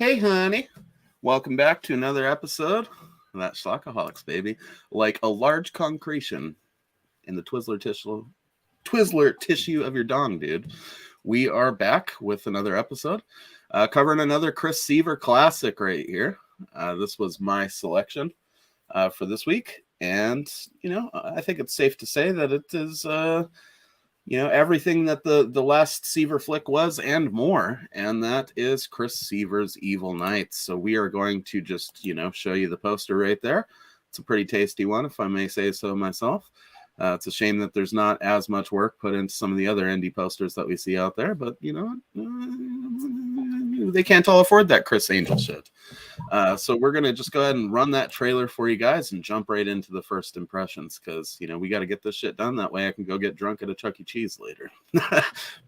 Hey, honey. Welcome back to another episode of that Schlockaholics, baby. Like a large concretion in the Twizzler tissue of your dong, dude. We are back with another episode, covering another Chris Seaver classic right here. This was my selection for this week. And, I think it's safe to say that it is... everything that the last Seaver flick was and more, and that is Chris Seaver's Evil Knights. So we are going to just, show you the poster right there. It's a pretty tasty one, if I may say so myself. It's a shame that there's not as much work put into some of the other indie posters that we see out there, but, they can't all afford that Chris Angel shit. So we're going to just go ahead and run that trailer for you guys and jump right into the first impressions because, we got to get this shit done. That way I can go get drunk at a Chuck E. Cheese later.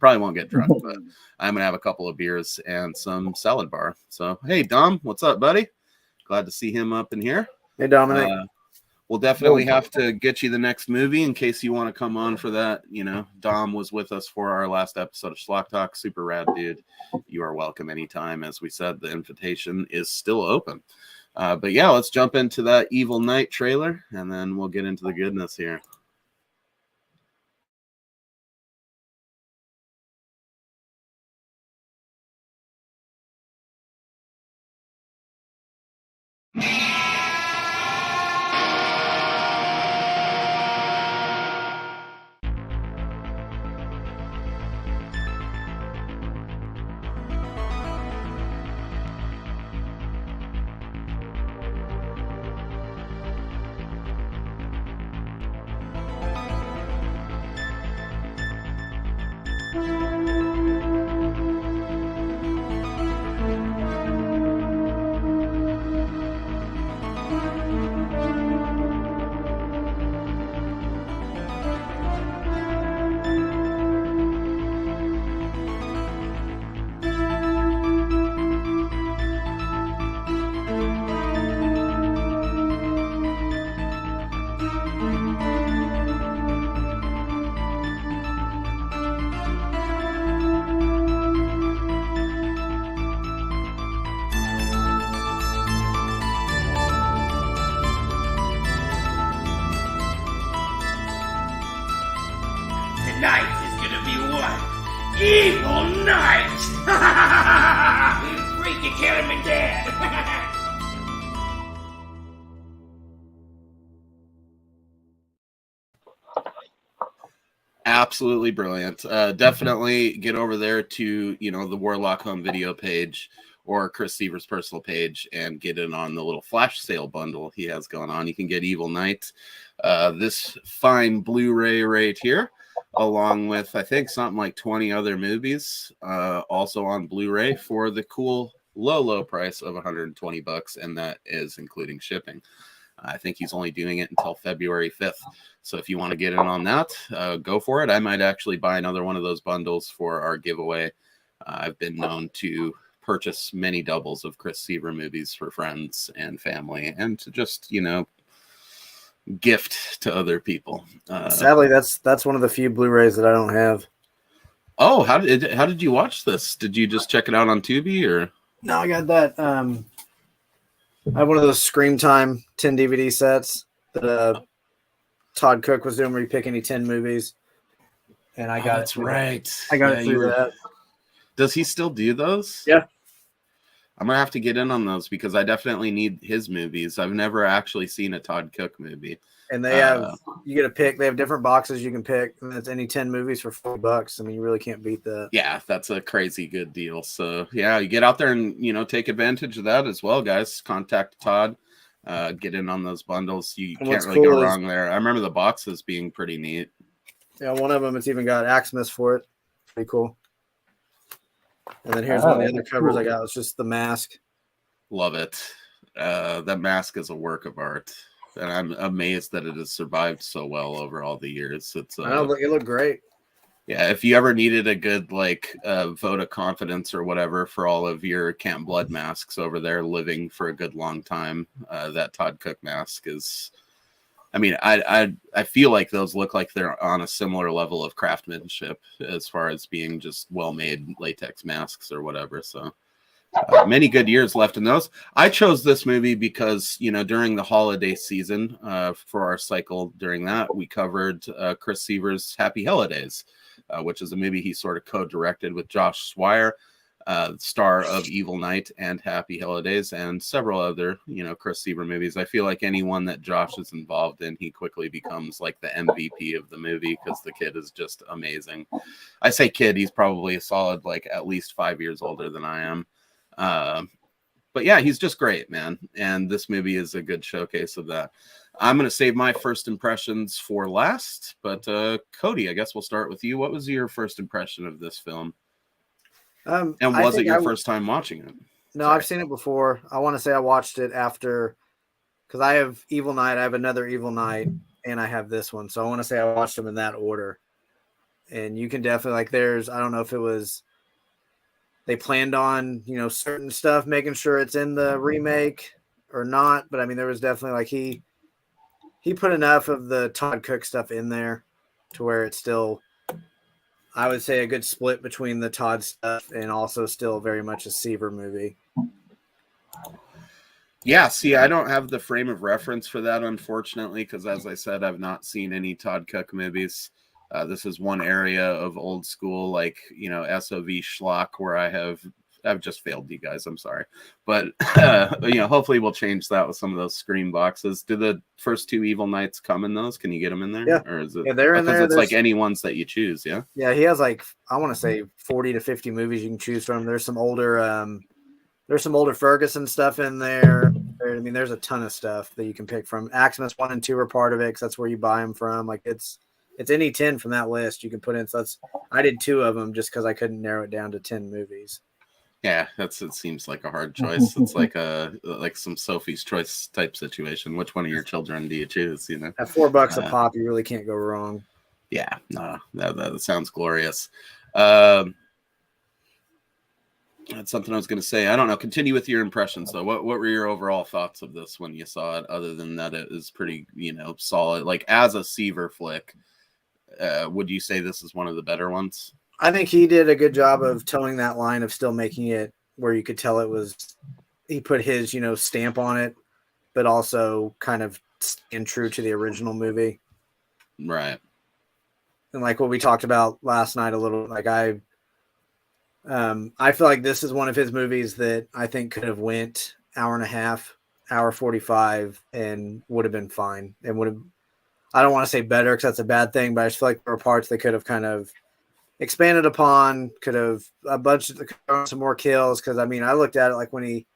Probably won't get drunk, but I'm going to have a couple of beers and some salad bar. So, hey, Dom, what's up, buddy? Glad to see him up in here. Hey, Dominic. We'll definitely have to get you the next movie in case you want to come on for that. Dom was with us for our last episode of Schlock Talk. Super rad, dude. You are welcome anytime. As we said, the invitation is still open. But yeah, let's jump into that Evil Knight trailer, and then we'll get into the goodness here. Tonight is gonna be one evil night! Freaky kill him and dead! Absolutely brilliant. Definitely get over there to, the Warlock Home Video page or Chris Seaver's personal page and get in on the little flash sale bundle he has going on. You can get Evil Knight, this fine Blu-ray right here, along with, I think, something like 20 other movies, also on Blu-ray for the cool low price of $120, and that is including shipping. I think he's only doing it until February 5th. So if you want to get in on that, go for it. I might actually buy another one of those bundles for our giveaway. I've been known to purchase many doubles of Chris Seaver movies for friends and family and to just, gift to other people. Sadly, that's one of the few Blu-rays that I don't have. Oh, how did you watch this? Did you just check it out on Tubi or? No, I got that. I have one of those Scream Time 10 DVD sets that Todd Cook was doing where you pick any 10 movies. And I got that's right. I got it through that. Does he still do those? Yeah. I'm going to have to get in on those because I definitely need his movies. I've never actually seen a Todd Cook movie. And they have, you get to pick, they have different boxes you can pick. And that's any 10 movies for $40. I mean, you really can't beat that. Yeah, that's a crazy good deal. So, yeah, you get out there and, take advantage of that as well, guys. Contact Todd. Get in on those bundles. You can't really go wrong there. I remember the boxes being pretty neat. Yeah, one of them, it's even got Axmas for it. Pretty cool. And then here's one of the other covers I got. It's just the mask. Love it. That mask is a work of art. And I'm amazed that it has survived so well over all the years. It's I know, it looked great. Yeah, if you ever needed a good vote of confidence or whatever for all of your Camp Blood masks over there living for a good long time, that Todd Cook mask is. I mean, I feel like those look like they're on a similar level of craftsmanship as far as being just well-made latex masks or whatever. So Many good years left in those. I chose this movie because, during the holiday season, for our cycle during that, we covered Chris Seaver's Happy Holidays, which is a movie he sort of co-directed with Josh Swire, star of Evil Knight and Happy Holidays, and several other, Chris Seaver movies. I feel like anyone that Josh is involved in, he quickly becomes like the MVP of the movie because the kid is just amazing. I say kid, he's probably a solid, like, at least 5 years older than I am. But yeah, he's just great, man. And this movie is a good showcase of that. I'm going to save my first impressions for last, but Cody, I guess we'll start with you. What was your first impression of this film? And was it your first time watching it? No, Sorry. I've seen it before. I want to say I watched it after, because I have Evil Knight, I have another Evil Knight, and I have this one. So I want to say I watched them in that order. And you can definitely, like, I don't know if it was, they planned on, certain stuff, making sure it's in the remake or not. But I mean, there was definitely, like, he put enough of the Todd Cook stuff in there to where it's still, I would say, a good split between the Todd stuff and also still very much a Seaver movie. Yeah, see, I don't have the frame of reference for that, unfortunately, because as I said, I've not seen any Todd Cook movies. This is one area of old school, like, SOV schlock, where I've just failed you guys. I'm sorry. But, hopefully we'll change that with some of those screen boxes. Do the first two Evil Knights come in those? Can you get them in there? Yeah. Or is it, yeah, they're in there. It's like any ones that you choose, yeah? Yeah, he has, like, I want to say 40 to 50 movies you can choose from. There's some older Ferguson stuff in there. I mean, there's a ton of stuff that you can pick from. Maximus 1 and 2 are part of it because that's where you buy them from. Like, it's any 10 from that list you can put in. So I did 2 of them just because I couldn't narrow it down to 10 movies. Yeah, it seems like a hard choice. It's like some Sophie's Choice type situation. Which one of your children do you choose? At $4 a pop, you really can't go wrong. Yeah, no, that sounds glorious. That's something I was going to say. I don't know. Continue with your impressions, though. What were your overall thoughts of this when you saw it? Other than that, it is pretty, solid. Like, as a Seaver flick, would you say this is one of the better ones? I think he did a good job of towing that line of still making it where you could tell it was, he put his, stamp on it, but also kind of staying true to the original movie. Right. And like what we talked about last night a little, like I feel like this is one of his movies that I think could have went hour and a half, hour 45, and would have been fine. And would have, I don't want to say better because that's a bad thing, but I just feel like there were parts they could have kind of expanded upon, could have some more kills. Because I mean, I looked at it like when he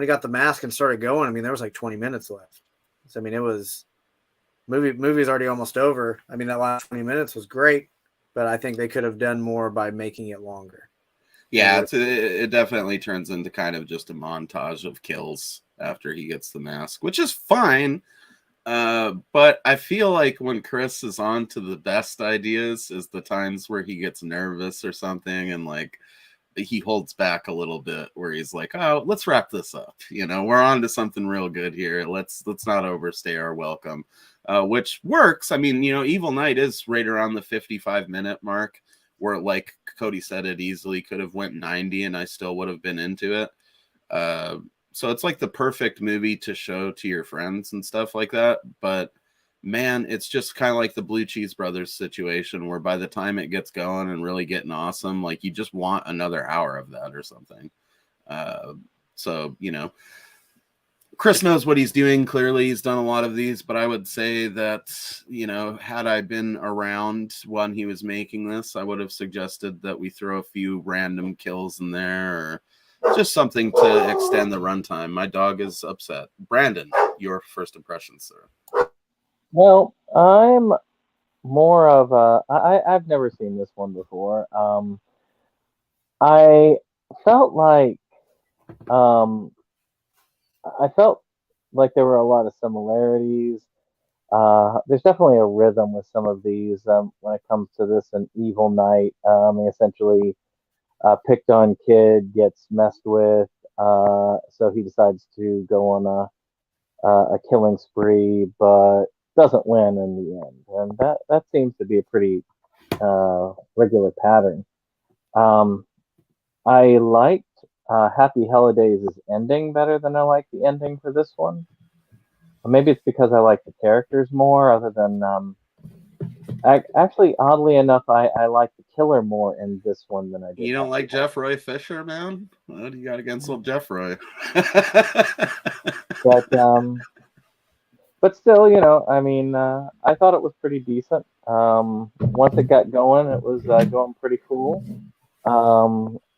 got the mask and started going, I mean, there was like 20 minutes left. So I mean, it was movie's already almost over. I mean, that last 20 minutes was great, but I think they could have done more by making it longer. Yeah, it definitely turns into kind of just a montage of kills after he gets the mask, which is fine. But I feel like when Chris is on to the best ideas is the times where he gets nervous or something, and like he holds back a little bit where he's like, oh, let's wrap this up. We're on to something real good here. Let's not overstay our welcome, which works. I mean, Evil Knight is right around the 55-minute mark, where, like Cody said, it easily could have went 90 and I still would have been into it. So it's like the perfect movie to show to your friends and stuff like that. But man, it's just kind of like the Blue Cheese Brothers situation where by the time it gets going and really getting awesome, like you just want another hour of that or something. So, Chris knows what he's doing. Clearly, he's done a lot of these, but I would say that, had I been around when he was making this, I would have suggested that we throw a few random kills in there or just something to extend the runtime. My dog is upset. Brandon, your first impressions, sir. Well, I'm more of I've never seen this one before. I felt like there were a lot of similarities. There's definitely a rhythm with some of these when it comes to this and Evil Knight. Essentially, picked on kid gets messed with, so he decides to go on a killing spree, but doesn't win in the end, and that seems to be a pretty regular pattern. I liked Happy Holidays' ending better than I like the ending for this one. Or maybe it's because I like the characters more, other than actually, oddly enough, I like the killer more in this one than I did. You don't like Happy Jeff Roy Fisher, man? What do you got against old Jeff Roy? Holidays. But still, I mean, I thought it was pretty decent. Once it got going, it was going pretty cool.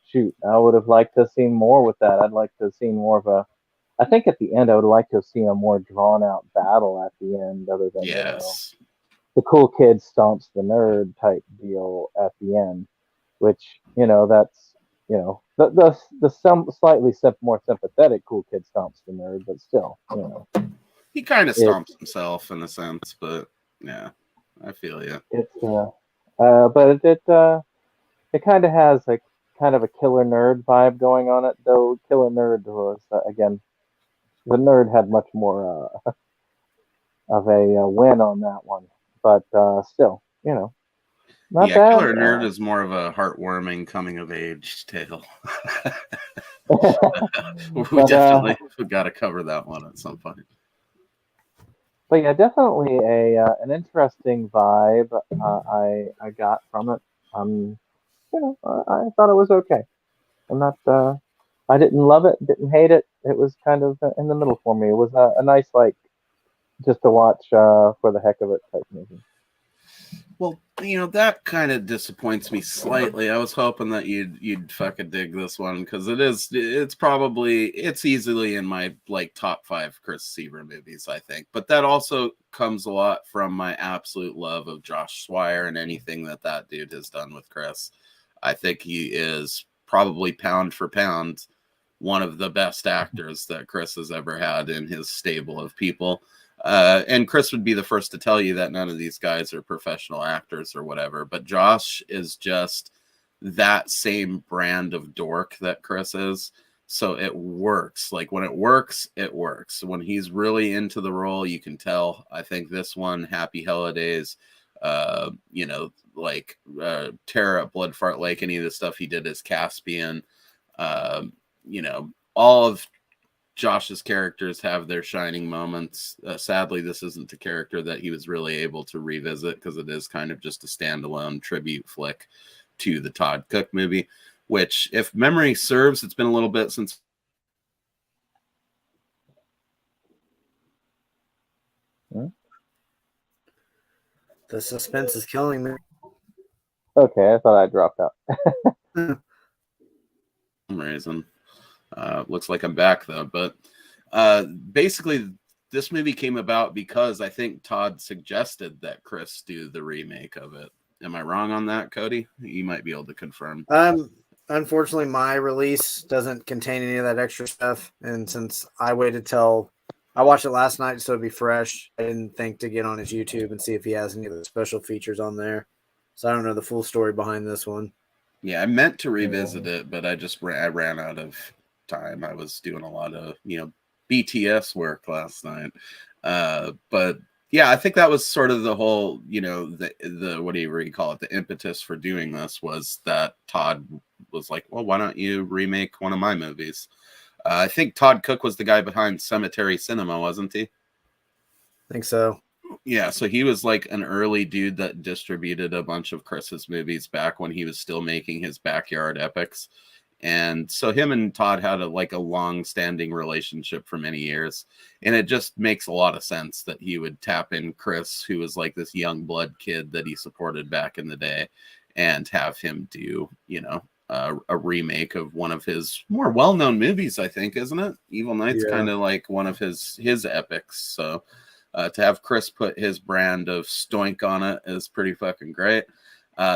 Shoot, I would have liked to have seen more with that. I'd like to have seen more of a. I think at the end, I would like to have seen a more drawn out battle at the end, other than Yes. the cool kid stomps the nerd type deal at the end, which that's the some slightly more sympathetic cool kid stomps the nerd, but still, He kind of it, stomps himself in a sense, but yeah, I feel you. it's but it kind of has a kind of a killer nerd vibe going on it, though. Killer nerd was again, the nerd had much more of a win on that one, but still, not Yeah, bad. Killer Nerd is more of a heartwarming coming of age tale. We But definitely got to cover that one at some point. but yeah, definitely a an interesting vibe I got from it. I thought it was okay. I'm not. I didn't love it, didn't hate it. It was kind of in the middle for me. It was a nice, like, just to watch for the heck of it type movie. Well, that kind of disappoints me slightly. I was hoping that you'd fucking dig this one, because it's easily in my like top 5 Chris Seaver movies, I think. But that also comes a lot from my absolute love of Josh Swire and anything that dude has done with Chris. I think he is probably pound for pound one of the best actors that Chris has ever had in his stable of people. And Chris would be the first to tell you that none of these guys are professional actors or whatever, but Josh is just that same brand of dork that Chris is. So it works. Like, when it works, it works. When he's really into the role, you can tell. I think this one, Happy Holidays, Terror at Bloodfart Lake, any of the stuff he did as Caspian, all of Josh's characters have their shining moments. Sadly, this isn't a character that he was really able to revisit, because it is kind of just a standalone tribute flick to the Todd Cook movie, which, if memory serves, it's been a little bit since. The suspense is killing me. Okay, I thought I dropped out. For some reason. Looks like I'm back, though. But basically, this movie came about because I think Todd suggested that Chris do the remake of it. Am I wrong on that, Cody? You might be able to confirm. Unfortunately, my release doesn't contain any of that extra stuff. And since I waited till I watched it last night, so it'd be fresh, I didn't think to get on his YouTube and see if he has any of the special features on there. So I don't know the full story behind this one. Yeah, I meant to revisit it, but I ran out of time. I was doing a lot of BTS work last night. But yeah, I think that was sort of the whole the what do you call it, the impetus for doing this was that Todd was like, well, why don't you remake one of my movies? I think Todd Cook was the guy behind Cemetery Cinema, wasn't he? I think so. Yeah, so he was like an early dude that distributed a bunch of Chris's movies back when he was still making his backyard epics. And so him and Todd had a long-standing relationship for many years. And it just makes a lot of sense that he would tap in Chris, who was like this young blood kid that he supported back in the day, and have him do, a remake of one of his more well-known movies, I think, isn't it? Evil Knight's kind of like one of his epics. So to have Chris put his brand of stoink on it is pretty fucking great.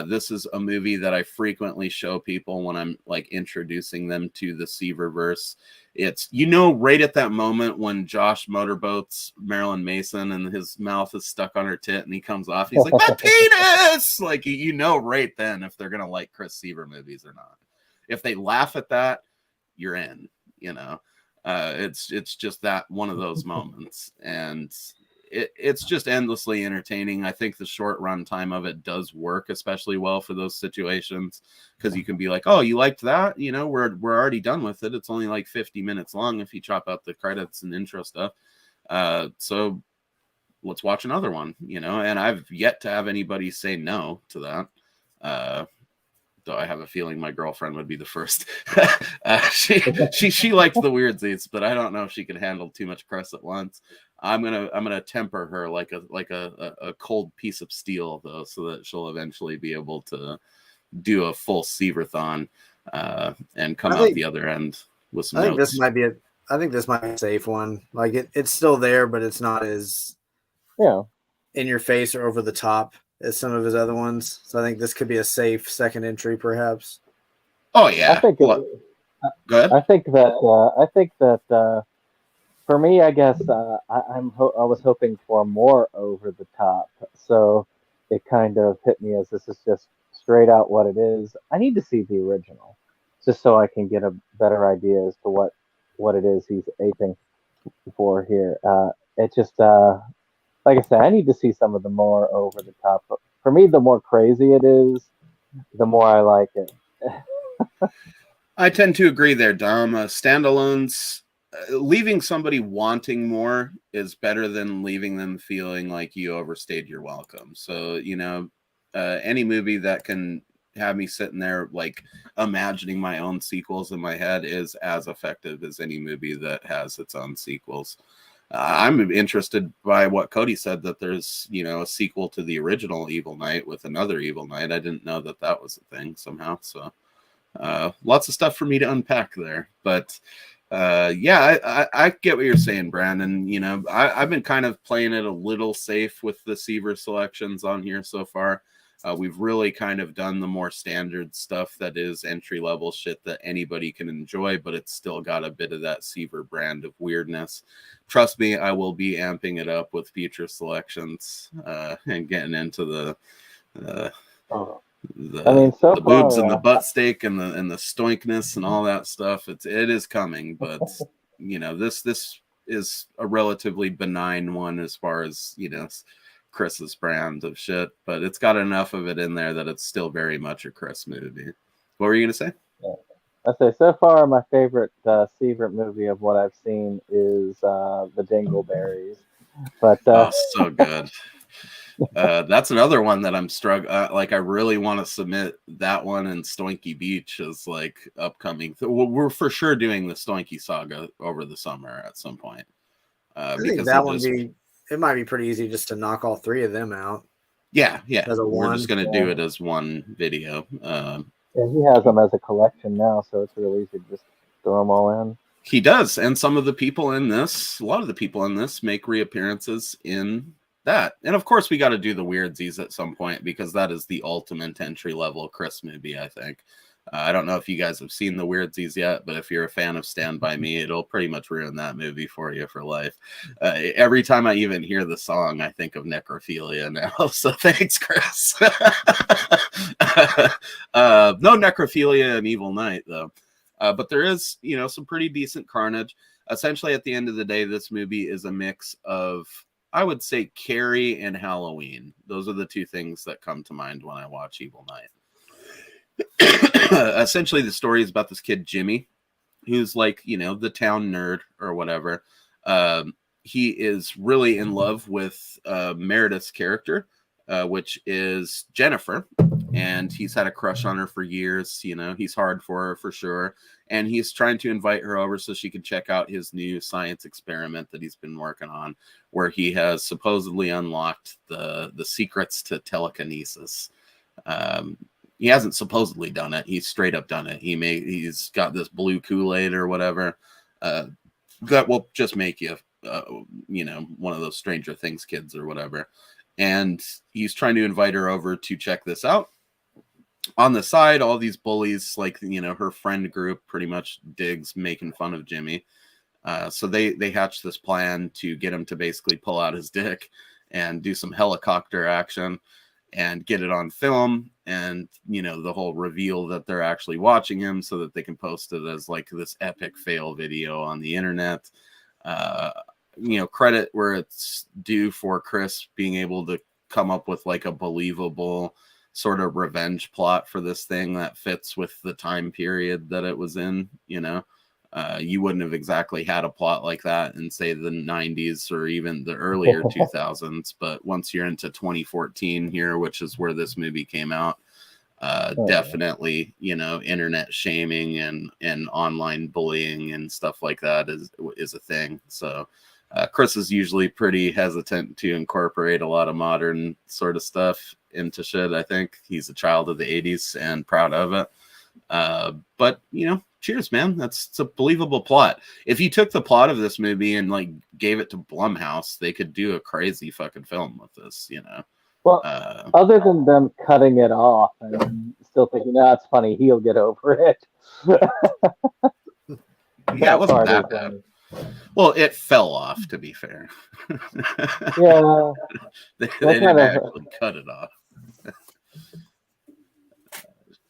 This is a movie that I frequently show people when I'm like introducing them to the Seaververse. It's, right at that moment when Josh motorboats Marilyn Mason and his mouth is stuck on her tit and he comes off, he's like, my penis! Like, right then if they're going to like Chris Seaver movies or not. If they laugh at that, you're in, it's just that one of those moments. And it's just endlessly entertaining. I think the short run time of it does work especially well for those situations, because you can be like, oh, you liked that, you know, we're already done with it. It's only like 50 minutes long if you chop out the credits and intro stuff. So let's watch another one, you know. And I've yet to have anybody say no to that. Though I have a feeling my girlfriend would be the first. She liked the Weirdsies, but I don't know if she could handle too much Chris at once. I'm gonna temper her like a cold piece of steel, though, so that she'll eventually be able to do a full Seaver-thon and come out the other end with some I think notes. this might be a safe one. Like it's still there, but it's not as in your face or over the top as some of his other ones. So I think this could be a safe second entry, perhaps. Oh yeah. I think go ahead. I think that for me, I guess I was hoping for more over the top. So it kind of hit me as this is just straight out what it is. I need to see the original just so I can get a better idea as to what it is he's aping for here. It just like I said, I need to see some of the more over the top. But for me, the more crazy it is, the more I like it. I tend to agree there, Dom. Standalones, leaving somebody wanting more is better than leaving them feeling like you overstayed your welcome. So, you know, any movie that can have me sitting there like imagining my own sequels in my head is as effective as any movie that has its own sequels. I'm interested by what Cody said, that there's, you know, a sequel to the original Evil Knight with another Evil Knight. I didn't know that was a thing somehow. So lots of stuff for me to unpack there. But yeah, I get what you're saying, Brandon. You know, I've been kind of playing it a little safe with the Seaver selections on here so far. We've really kind of done the more standard stuff that is entry-level shit that anybody can enjoy, but it's still got a bit of that Seaver brand of weirdness. Trust me, I will be amping it up with future selections and getting into the boobs and the butt steak and the stoinkness and all that stuff. It is coming, but you know, this is a relatively benign one as far as, you know, Chris's brand of shit, but it's got enough of it in there that it's still very much a Chris movie. What were you gonna say? I say so far my favorite Seaver movie of what I've seen is the Dingleberries. But oh, so good. That's another one that I'm struggling. Like, I really want to submit that one and Stoinky Beach as like upcoming. We're for sure doing the Stoinky saga over the summer at some point. I think that it might be pretty easy just to knock all three of them out. Yeah. We're just gonna do it as one video. Yeah, he has them as a collection now, so it's really easy to just throw them all in. He does, and some of the people in this, a lot of the people in this, make reappearances in that. And of course, we got to do the Weirdsies at some point, because that is the ultimate entry level Chris movie, I think. I don't know if you guys have seen the Weirdsies yet, but if you're a fan of Stand By Me, it'll pretty much ruin that movie for you for life. Every time I even hear the song, I think of necrophilia now. So thanks, Chris. No necrophilia in Evil Knight, though. But there is, you know, some pretty decent carnage. Essentially, at the end of the day, this movie is a mix of, I would say, Carrie and Halloween. Those are the two things that come to mind when I watch Evil Knight. Essentially, the story is about this kid Jimmy, who's like, you know, the town nerd or whatever. He is really in love with Meredith's character, which is Jennifer, and he's had a crush on her for years. You know, he's hard for her for sure, and he's trying to invite her over so she can check out his new science experiment that he's been working on, where he has supposedly unlocked the secrets to telekinesis. He hasn't supposedly done it. He's straight up done it. He's got this blue Kool-Aid or whatever that will just make you, you know, one of those Stranger Things kids or whatever. And he's trying to invite her over to check this out. On the side, all these bullies, like, you know, her friend group pretty much digs making fun of Jimmy. So they hatch this plan to get him to basically pull out his dick and do some helicopter action and get it on film, and, you know, the whole reveal that they're actually watching him so that they can post it as like this epic fail video on the internet. credit where it's due for Chris being able to come up with like a believable sort of revenge plot for this thing that fits with the time period that it was in. You wouldn't have exactly had a plot like that in, say, the 90s or even the earlier 2000s. But once you're into 2014 here, which is where this movie came out, definitely, internet shaming and online bullying and stuff like that is a thing. So Chris is usually pretty hesitant to incorporate a lot of modern sort of stuff into shit. I think he's a child of the 80s and proud of it. But cheers, man. It's a believable plot. If you took the plot of this movie and like gave it to Blumhouse, they could do a crazy fucking film with this, Well, other than them cutting it off and still thinking, no, it's funny, he'll get over it. Yeah, it wasn't that bad. Well, it fell off, to be fair. Yeah. they didn't actually cut it off.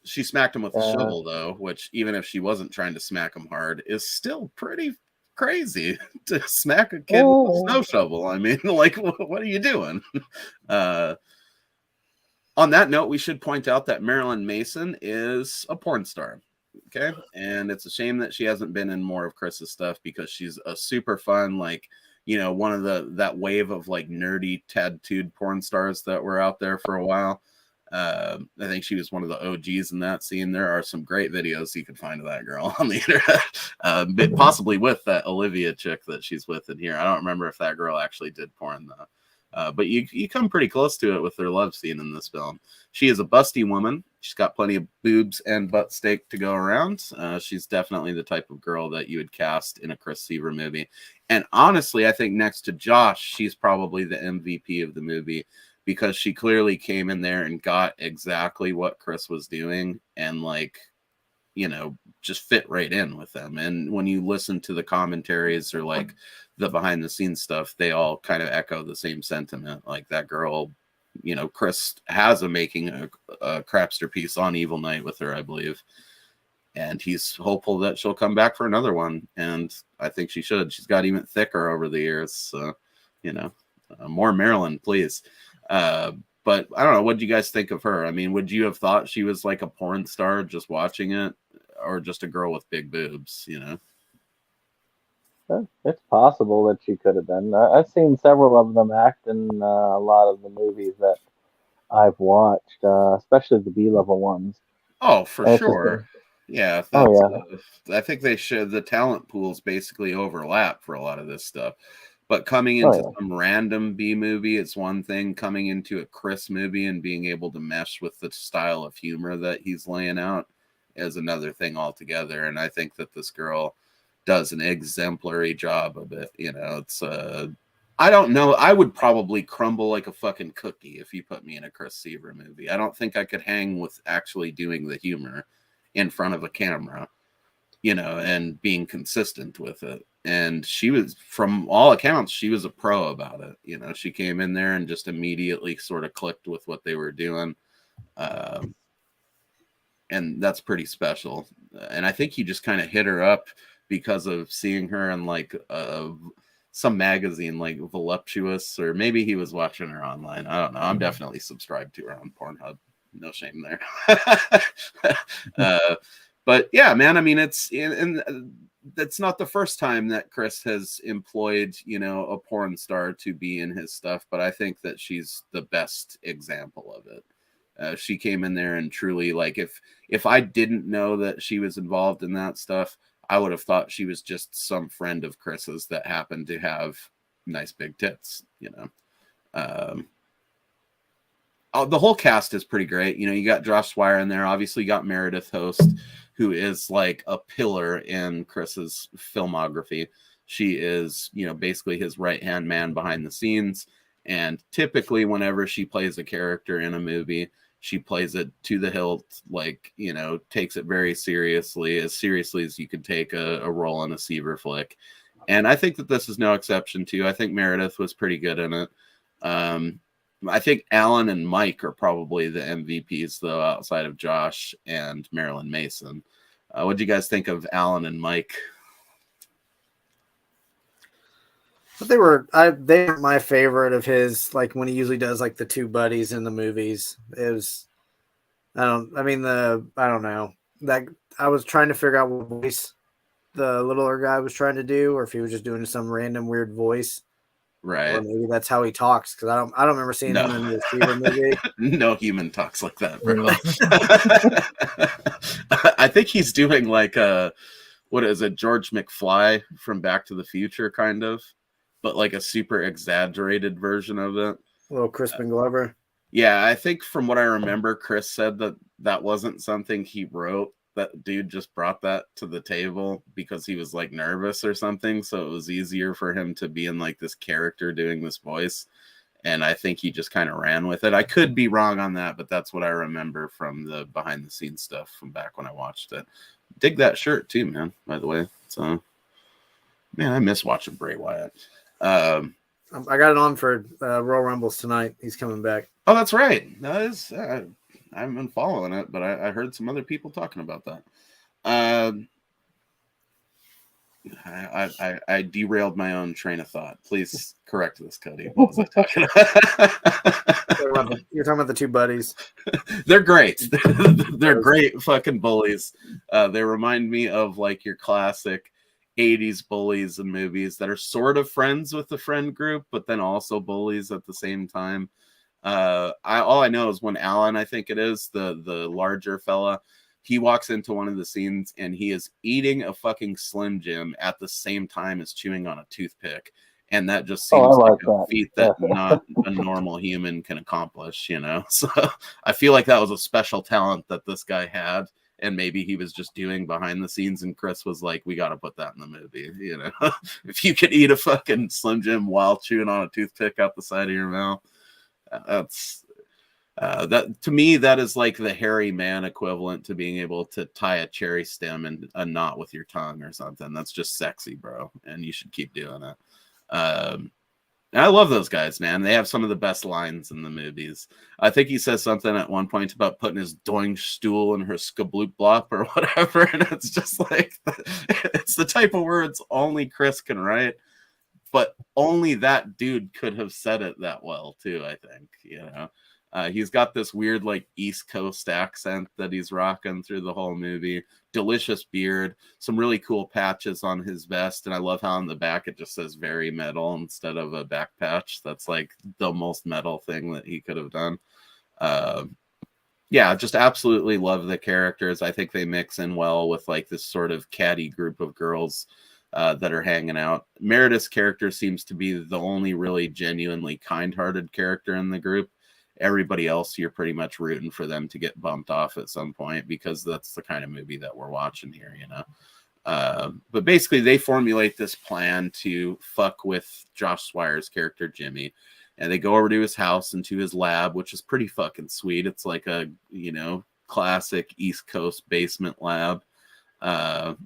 She smacked him with a shovel, though, which, even if she wasn't trying to smack him hard, is still pretty crazy to smack a kid with a snow shovel. I mean, like, what are you doing? On that note, we should point out that Marilyn Mason is a porn star. Okay. And it's a shame that she hasn't been in more of Chris's stuff, because she's a super fun, like, one of that wave of like nerdy tattooed porn stars that were out there for a while. I think she was one of the OGs in that scene. There are some great videos you can find of that girl on the internet, possibly with that Olivia chick that she's with in here. I don't remember if that girl actually did porn though. But you come pretty close to it with their love scene in this film. She is a busty woman. She's got plenty of boobs and butt steak to go around. She's definitely the type of girl that you would cast in a Chris Seaver movie. And honestly, I think next to Josh, she's probably the MVP of the movie, because she clearly came in there and got exactly what Chris was doing and just fit right in with them. And when you listen to the commentaries or like the behind the scenes stuff, they all kind of echo the same sentiment. Like that girl, Chris has making a crapster piece on Evil Night with her, I believe. And he's hopeful that she'll come back for another one. And I think she should. She's got even thicker over the years. So, more Marilyn, please. But I don't know. What do you guys think of her? I mean, would you have thought she was like a porn star just watching it, or just a girl with big boobs, It's possible that she could have been. I've seen several of them act in a lot of the movies that I've watched, especially the B-level ones. Oh, for sure. Yeah. I think they should. The talent pools basically overlap for a lot of this stuff. But coming into some random B movie is one thing. Coming into a Chris movie and being able to mesh with the style of humor that he's laying out is another thing altogether. And I think that this girl does an exemplary job of it. It's I don't know. I would probably crumble like a fucking cookie if you put me in a Chris Seaver movie. I don't think I could hang with actually doing the humor in front of a camera, and being consistent with it. And she was, from all accounts, she was a pro about it. She came in there and just immediately sort of clicked with what they were doing. And that's pretty special. And I think he just kind of hit her up because of seeing her in like some magazine like Voluptuous, or maybe he was watching her online. I don't know. I'm definitely subscribed to her on Pornhub. No shame there. But yeah, man, I mean, it's not the first time that Chris has employed, a porn star to be in his stuff, but I think that she's the best example of it. She came in there and truly, like, if I didn't know that she was involved in that stuff, I would have thought she was just some friend of Chris's that happened to have nice big tits, the whole cast is pretty great. You got Josh Swire in there. Obviously, you got Meredith Host, who is like a pillar in Chris's filmography. She is, basically his right-hand man behind the scenes. And typically, whenever she plays a character in a movie, she plays it to the hilt, like, takes it very seriously as you could take a role in a Seaver flick. And I think that this is no exception too. I think Meredith was pretty good in it. I think Alan and Mike are probably the MVPs, though, outside of Josh and Marilyn Mason. What do you guys think of Alan and Mike? But they were my favorite of his, like when he usually does like the two buddies in the movies. It was I don't know. That I was trying to figure out what voice the littler guy was trying to do, or if he was just doing some random weird voice. Or Right. maybe that's how he talks, because I don't remember seeing him No. in the Seaver movie. No human talks like that, bro. I think he's doing like what is it, George McFly from Back to the Future, kind of, but like a super exaggerated version of it. Little Crispin Glover. Yeah, I think from what I remember, Chris said that that wasn't something he wrote. That dude just brought that to the table because he was like nervous or something. So it was easier for him to be in like this character doing this voice. And I think he just kind of ran with it. I could be wrong on that, but that's what I remember from the behind the scenes stuff from back when I watched it. Dig that shirt too, man, by the way. So, man, I miss watching Bray Wyatt. I got it on for Royal Rumbles tonight. He's coming back. Oh, that's right. That is, I haven't been following it, but I heard some other people talking about that. I derailed my own train of thought. Please correct this, Cody. What was I talking about? You're talking about the two buddies. They're great. They're great fucking bullies. They remind me of like your classic 80s bullies in movies that are sort of friends with the friend group, but then also bullies at the same time. All I know is when Alan, I think it is, the larger fella, he walks into one of the scenes and he is eating a fucking Slim Jim at the same time as chewing on a toothpick. And that just seems like a feat that not a normal human can accomplish, you know? So I feel like that was a special talent that this guy had. And maybe he was just doing behind the scenes. And Chris was like, we got to put that in the movie, you know? If you could eat a fucking Slim Jim while chewing on a toothpick out the side of your mouth, that's... that to me, that is like the hairy man equivalent to being able to tie a cherry stem and a knot with your tongue or something. That's just sexy, bro, and you should keep doing it. And I love those guys, man. They have some of the best lines in the movies. I think he says something at one point about putting his doing stool in her skabloop blop or whatever, and it's just like it's the type of words only Chris can write. But only that dude could have said it that well, too, I think, you know. He's got this weird, like, East Coast accent that he's rocking through the whole movie. Delicious beard. Some really cool patches on his vest. And I love how on the back it just says very metal instead of a back patch. That's, like, the most metal thing that he could have done. Yeah, just absolutely love the characters. I think they mix in well with, like, this sort of catty group of girls that are hanging out. Meredith's character seems to be the only really genuinely kind-hearted character in the group. Everybody else, you're pretty much rooting for them to get bumped off at some point because that's the kind of movie that we're watching here, you know. But basically, they formulate this plan to fuck with Josh Swire's character, Jimmy. And they go over to his house and to his lab, which is pretty fucking sweet. It's like a, you know, classic East Coast basement lab. And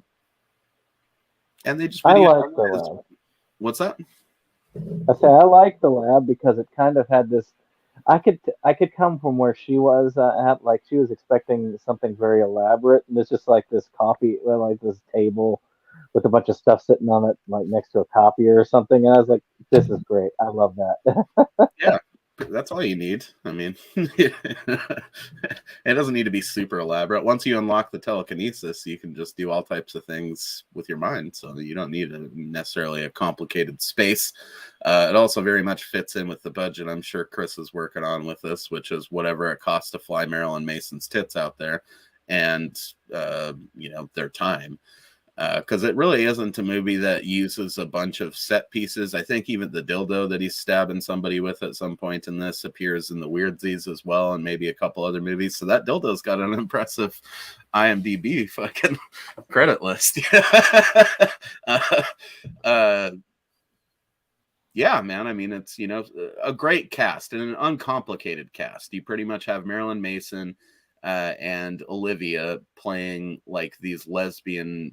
they just I like the lab. What's that? I say I like the lab because it kind of had this. I could come from where she was at, like she was expecting something very elaborate, and it's just like this like this table with a bunch of stuff sitting on it, like next to a copier or something. And I was like, "This is great. I love that." Yeah, that's all you need. I mean, it doesn't need to be super elaborate. Once you unlock the telekinesis, you can just do all types of things with your mind, so you don't need necessarily a complicated space. It also very much fits in with the budget I'm sure Chris is working on with this, which is whatever it costs to fly Marilyn Mason's tits out there and, you know, their time. Because it really isn't a movie that uses a bunch of set pieces. I think even the dildo that he's stabbing somebody with at some point in this appears in the Weirdsies as well, and maybe a couple other movies. So that dildo's got an impressive IMDb fucking credit list. Yeah, man. I mean, it's, you know, a great cast and an uncomplicated cast. You pretty much have Marilyn Mason and Olivia playing like these lesbian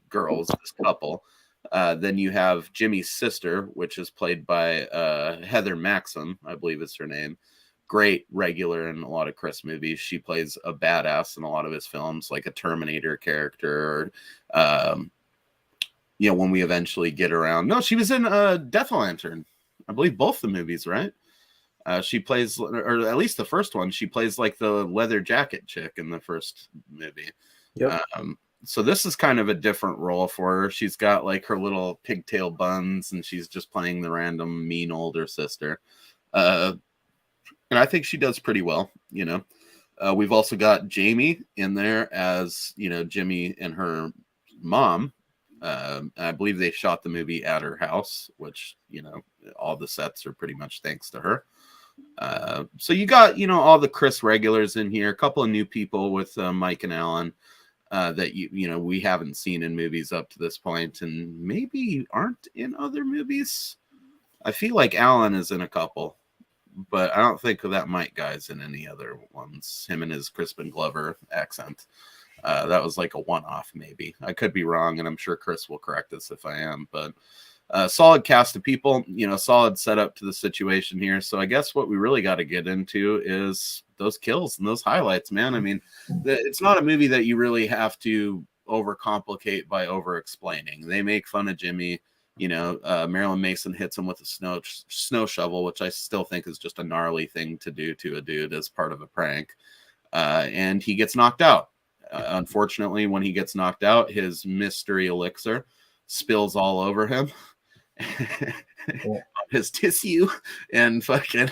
girls, this couple. Then you have Jimmy's sister, which is played by Heather Maxim, I believe is her name. Great regular in a lot of Chris movies. She plays a badass in a lot of his films, like a Terminator character, or when we eventually get around. No, she was in Death Lantern. I believe both the movies, right? She plays, or at least the first one, she plays like the leather jacket chick in the first movie. Yep. So this is kind of a different role for her. She's got like her little pigtail buns, and she's just playing the random mean older sister. And I think she does pretty well, We've also got Jamie in there as, Jimmy and her mom. I believe they shot the movie at her house, which, all the sets are pretty much thanks to her. So you got, all the Chris regulars in here, a couple of new people with Mike and Alan that, we haven't seen in movies up to this point and maybe aren't in other movies. I feel like Alan is in a couple, but I don't think that Mike guy's in any other ones. Him and his Crispin Glover accent. That was like a one-off, maybe. I could be wrong, and I'm sure Chris will correct us if I am. But solid cast of people, solid setup to the situation here. So I guess what we really got to get into is those kills and those highlights, man. I mean, it's not a movie that you really have to overcomplicate by over-explaining. They make fun of Jimmy. Marilyn Mason hits him with a snow shovel, which I still think is just a gnarly thing to do to a dude as part of a prank. And he gets knocked out. Unfortunately, when he gets knocked out, his mystery elixir spills all over him. His tissue, and fucking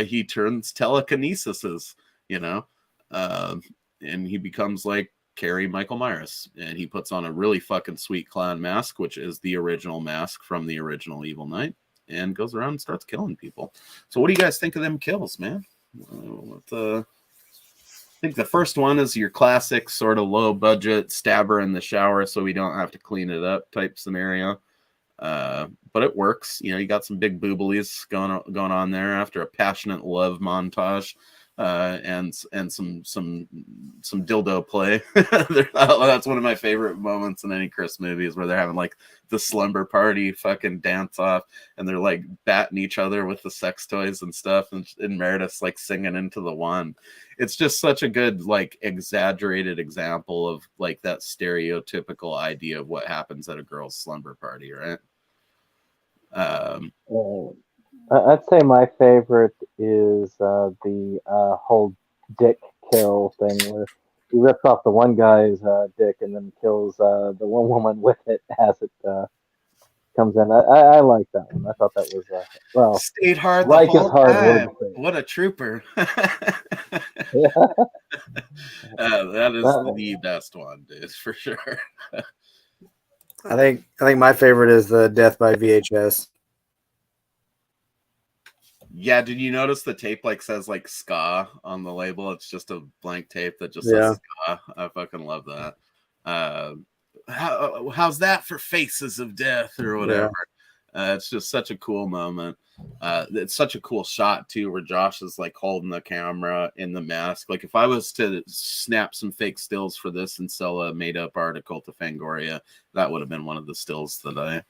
he turns telekinesis, and he becomes like Carrie Michael Myers, and he puts on a really fucking sweet clown mask, which is the original mask from the original Evil Night, and goes around and starts killing people. So what do you guys think of them kills, man? I think the first one is your classic sort of low budget stabber in the shower so we don't have to clean it up type scenario. But it works. You got some big booblies going on there after a passionate love montage. And some dildo play. That's one of my favorite moments in any Chris movies, where they're having like the slumber party fucking dance off, and they're like batting each other with the sex toys and stuff, and Meredith's like singing into the one. It's just such a good, like, exaggerated example of like that stereotypical idea of what happens at a girl's slumber party, right? I'd say my favorite is the whole dick kill thing, where he rips off the one guy's dick and then kills the one woman with it as it comes in. I like that one. I thought that was stayed hard. Like the is whole hard time. word to say. What a trooper! Yeah. That is the best one, dude, for sure. I think my favorite is the death by VHS. Yeah, did you notice the tape like says like ska on the label? It's just a blank tape that just says ska. I fucking love that. How's that for Faces of Death or whatever? Yeah. It's just such a cool moment. It's such a cool shot too, where Josh is like holding the camera in the mask. Like if I was to snap some fake stills for this and sell a made-up article to Fangoria, that would have been one of the stills that I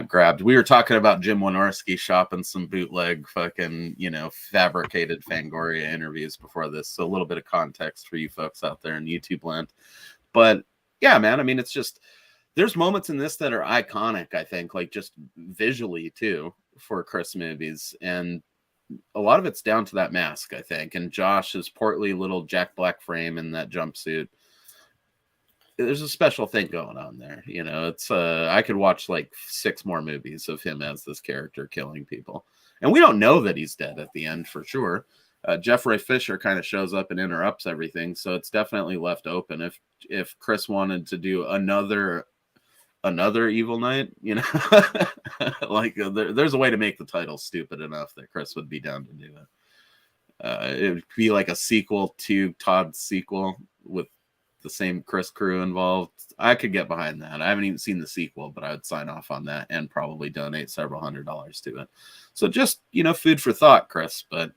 grabbed. We were talking about Jim Wynorski shopping some bootleg fucking, fabricated Fangoria interviews before this. So a little bit of context for you folks out there in YouTube land. But yeah, man, I mean, it's just, there's moments in this that are iconic, I think, like just visually too, for Chris movies. And a lot of it's down to that mask, I think. And Josh's portly little Jack Black frame in that jumpsuit. There's a special thing going on there. It's I could watch like 6 more movies of him as this character killing people. And we don't know that he's dead at the end for sure. Jeffrey Fisher kind of shows up and interrupts everything. So it's definitely left open. If Chris wanted to do another Evil Night, like there's a way to make the title stupid enough that Chris would be down to do it. It would be like a sequel to Todd's sequel with the same Chris crew involved. I could get behind that. I haven't even seen the sequel, but I would sign off on that and probably donate several $100s to it. So just, food for thought, Chris. But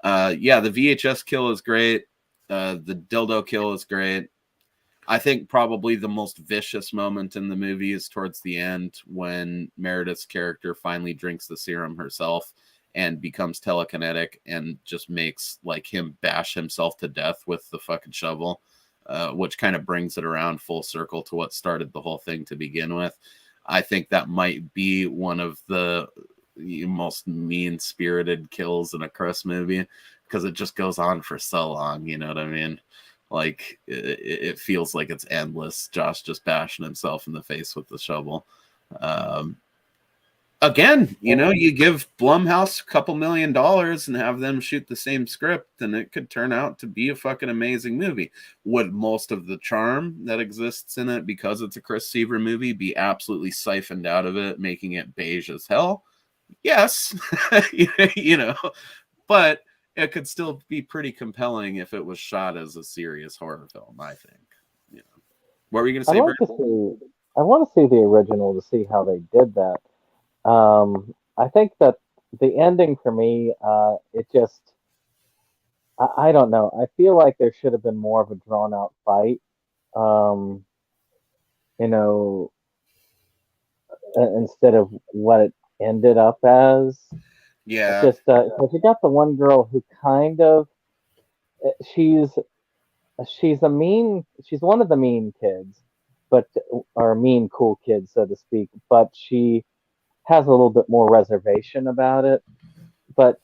yeah, the VHS kill is great. The dildo kill is great. I think probably the most vicious moment in the movie is towards the end when Meredith's character finally drinks the serum herself and becomes telekinetic and just makes like him bash himself to death with the fucking shovel. which kind of brings it around full circle to what started the whole thing to begin with. I think that might be one of the most mean-spirited kills in a Chris movie, because it just goes on for so long. You know what I mean? Like it feels like it's endless. Josh just bashing himself in the face with the shovel. Again, you give Blumhouse a couple $1 million and have them shoot the same script, and it could turn out to be a fucking amazing movie. Would most of the charm that exists in it, because it's a Chris Seaver movie, be absolutely siphoned out of it, making it beige as hell? Yes. But it could still be pretty compelling if it was shot as a serious horror film, I think. What were you going to say, Brent? I want to see the original to see how they did that. I think that the ending for me, it just, I don't know. I feel like there should have been more of a drawn out fight. Instead of what it ended up as. Yeah. It's just, because you got the one girl who kind of, she's one of the mean kids, or mean cool kids, so to speak, but she has a little bit more reservation about it. But,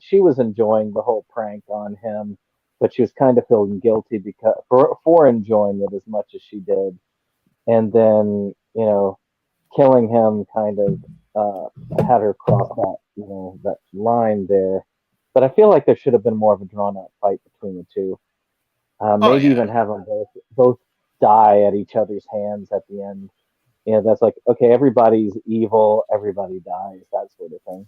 she was enjoying the whole prank on him, but she was kind of feeling guilty because for enjoying it as much as she did. And then, killing him kind of had her cross that line there. But I feel like there should have been more of a drawn out fight between the two. Maybe even have them both die at each other's hands at the end. That's like, okay, everybody's evil, everybody dies, that sort of thing.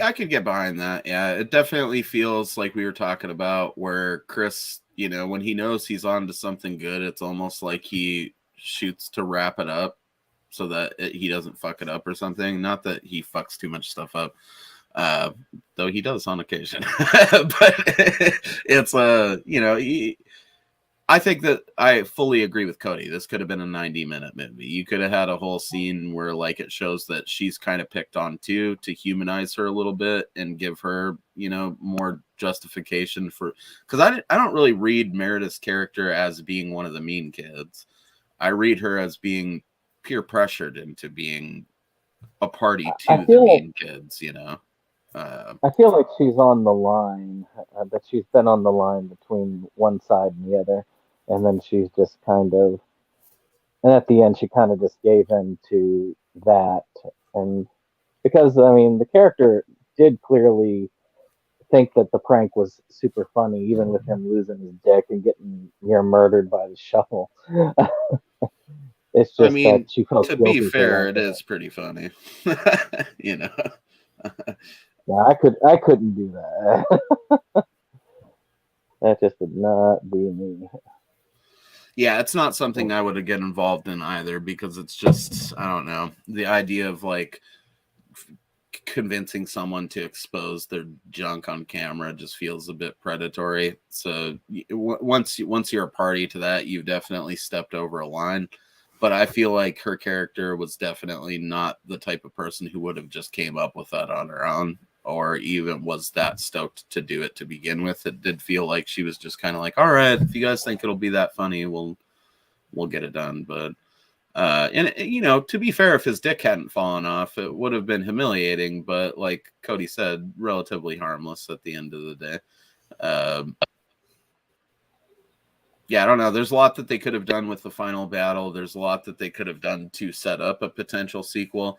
I could get behind that. Yeah, it definitely feels like we were talking about where Chris, when he knows he's on to something good, it's almost like he shoots to wrap it up so that he doesn't fuck it up or something. Not that he fucks too much stuff up, though he does on occasion. But it's I think that I fully agree with Cody. This could have been a 90-minute movie. You could have had a whole scene where, like, it shows that she's kind of picked on too, to humanize her a little bit and give her, more justification for. Because I don't really read Meredith's character as being one of the mean kids. I read her as being peer pressured into being a party to the mean kids. I feel like she's on the line, that she's been on the line between one side and the other. And then she's just and at the end, she kind of just gave in to that. And because, the character did clearly think that the prank was super funny, even with him losing his dick and getting near murdered by the shovel. It's just that she felt to be fair, it is pretty funny. Yeah, I couldn't do that. That just would not be me. Yeah, it's not something I would get involved in either, because it's just, I don't know, the idea of like convincing someone to expose their junk on camera just feels a bit predatory. So once you're a party to that, you've definitely stepped over a line. But I feel like her character was definitely not the type of person who would have just came up with that on her own, or even was that stoked to do it to begin with. It did feel like she was just kind of like, all right, if you guys think it'll be that funny, we'll get it done. But and to be fair, if his dick hadn't fallen off, it would have been humiliating, but like Cody said, relatively harmless at the end of the day. Yeah, I don't know. There's a lot that they could have done with the final battle. There's a lot that they could have done to set up a potential sequel.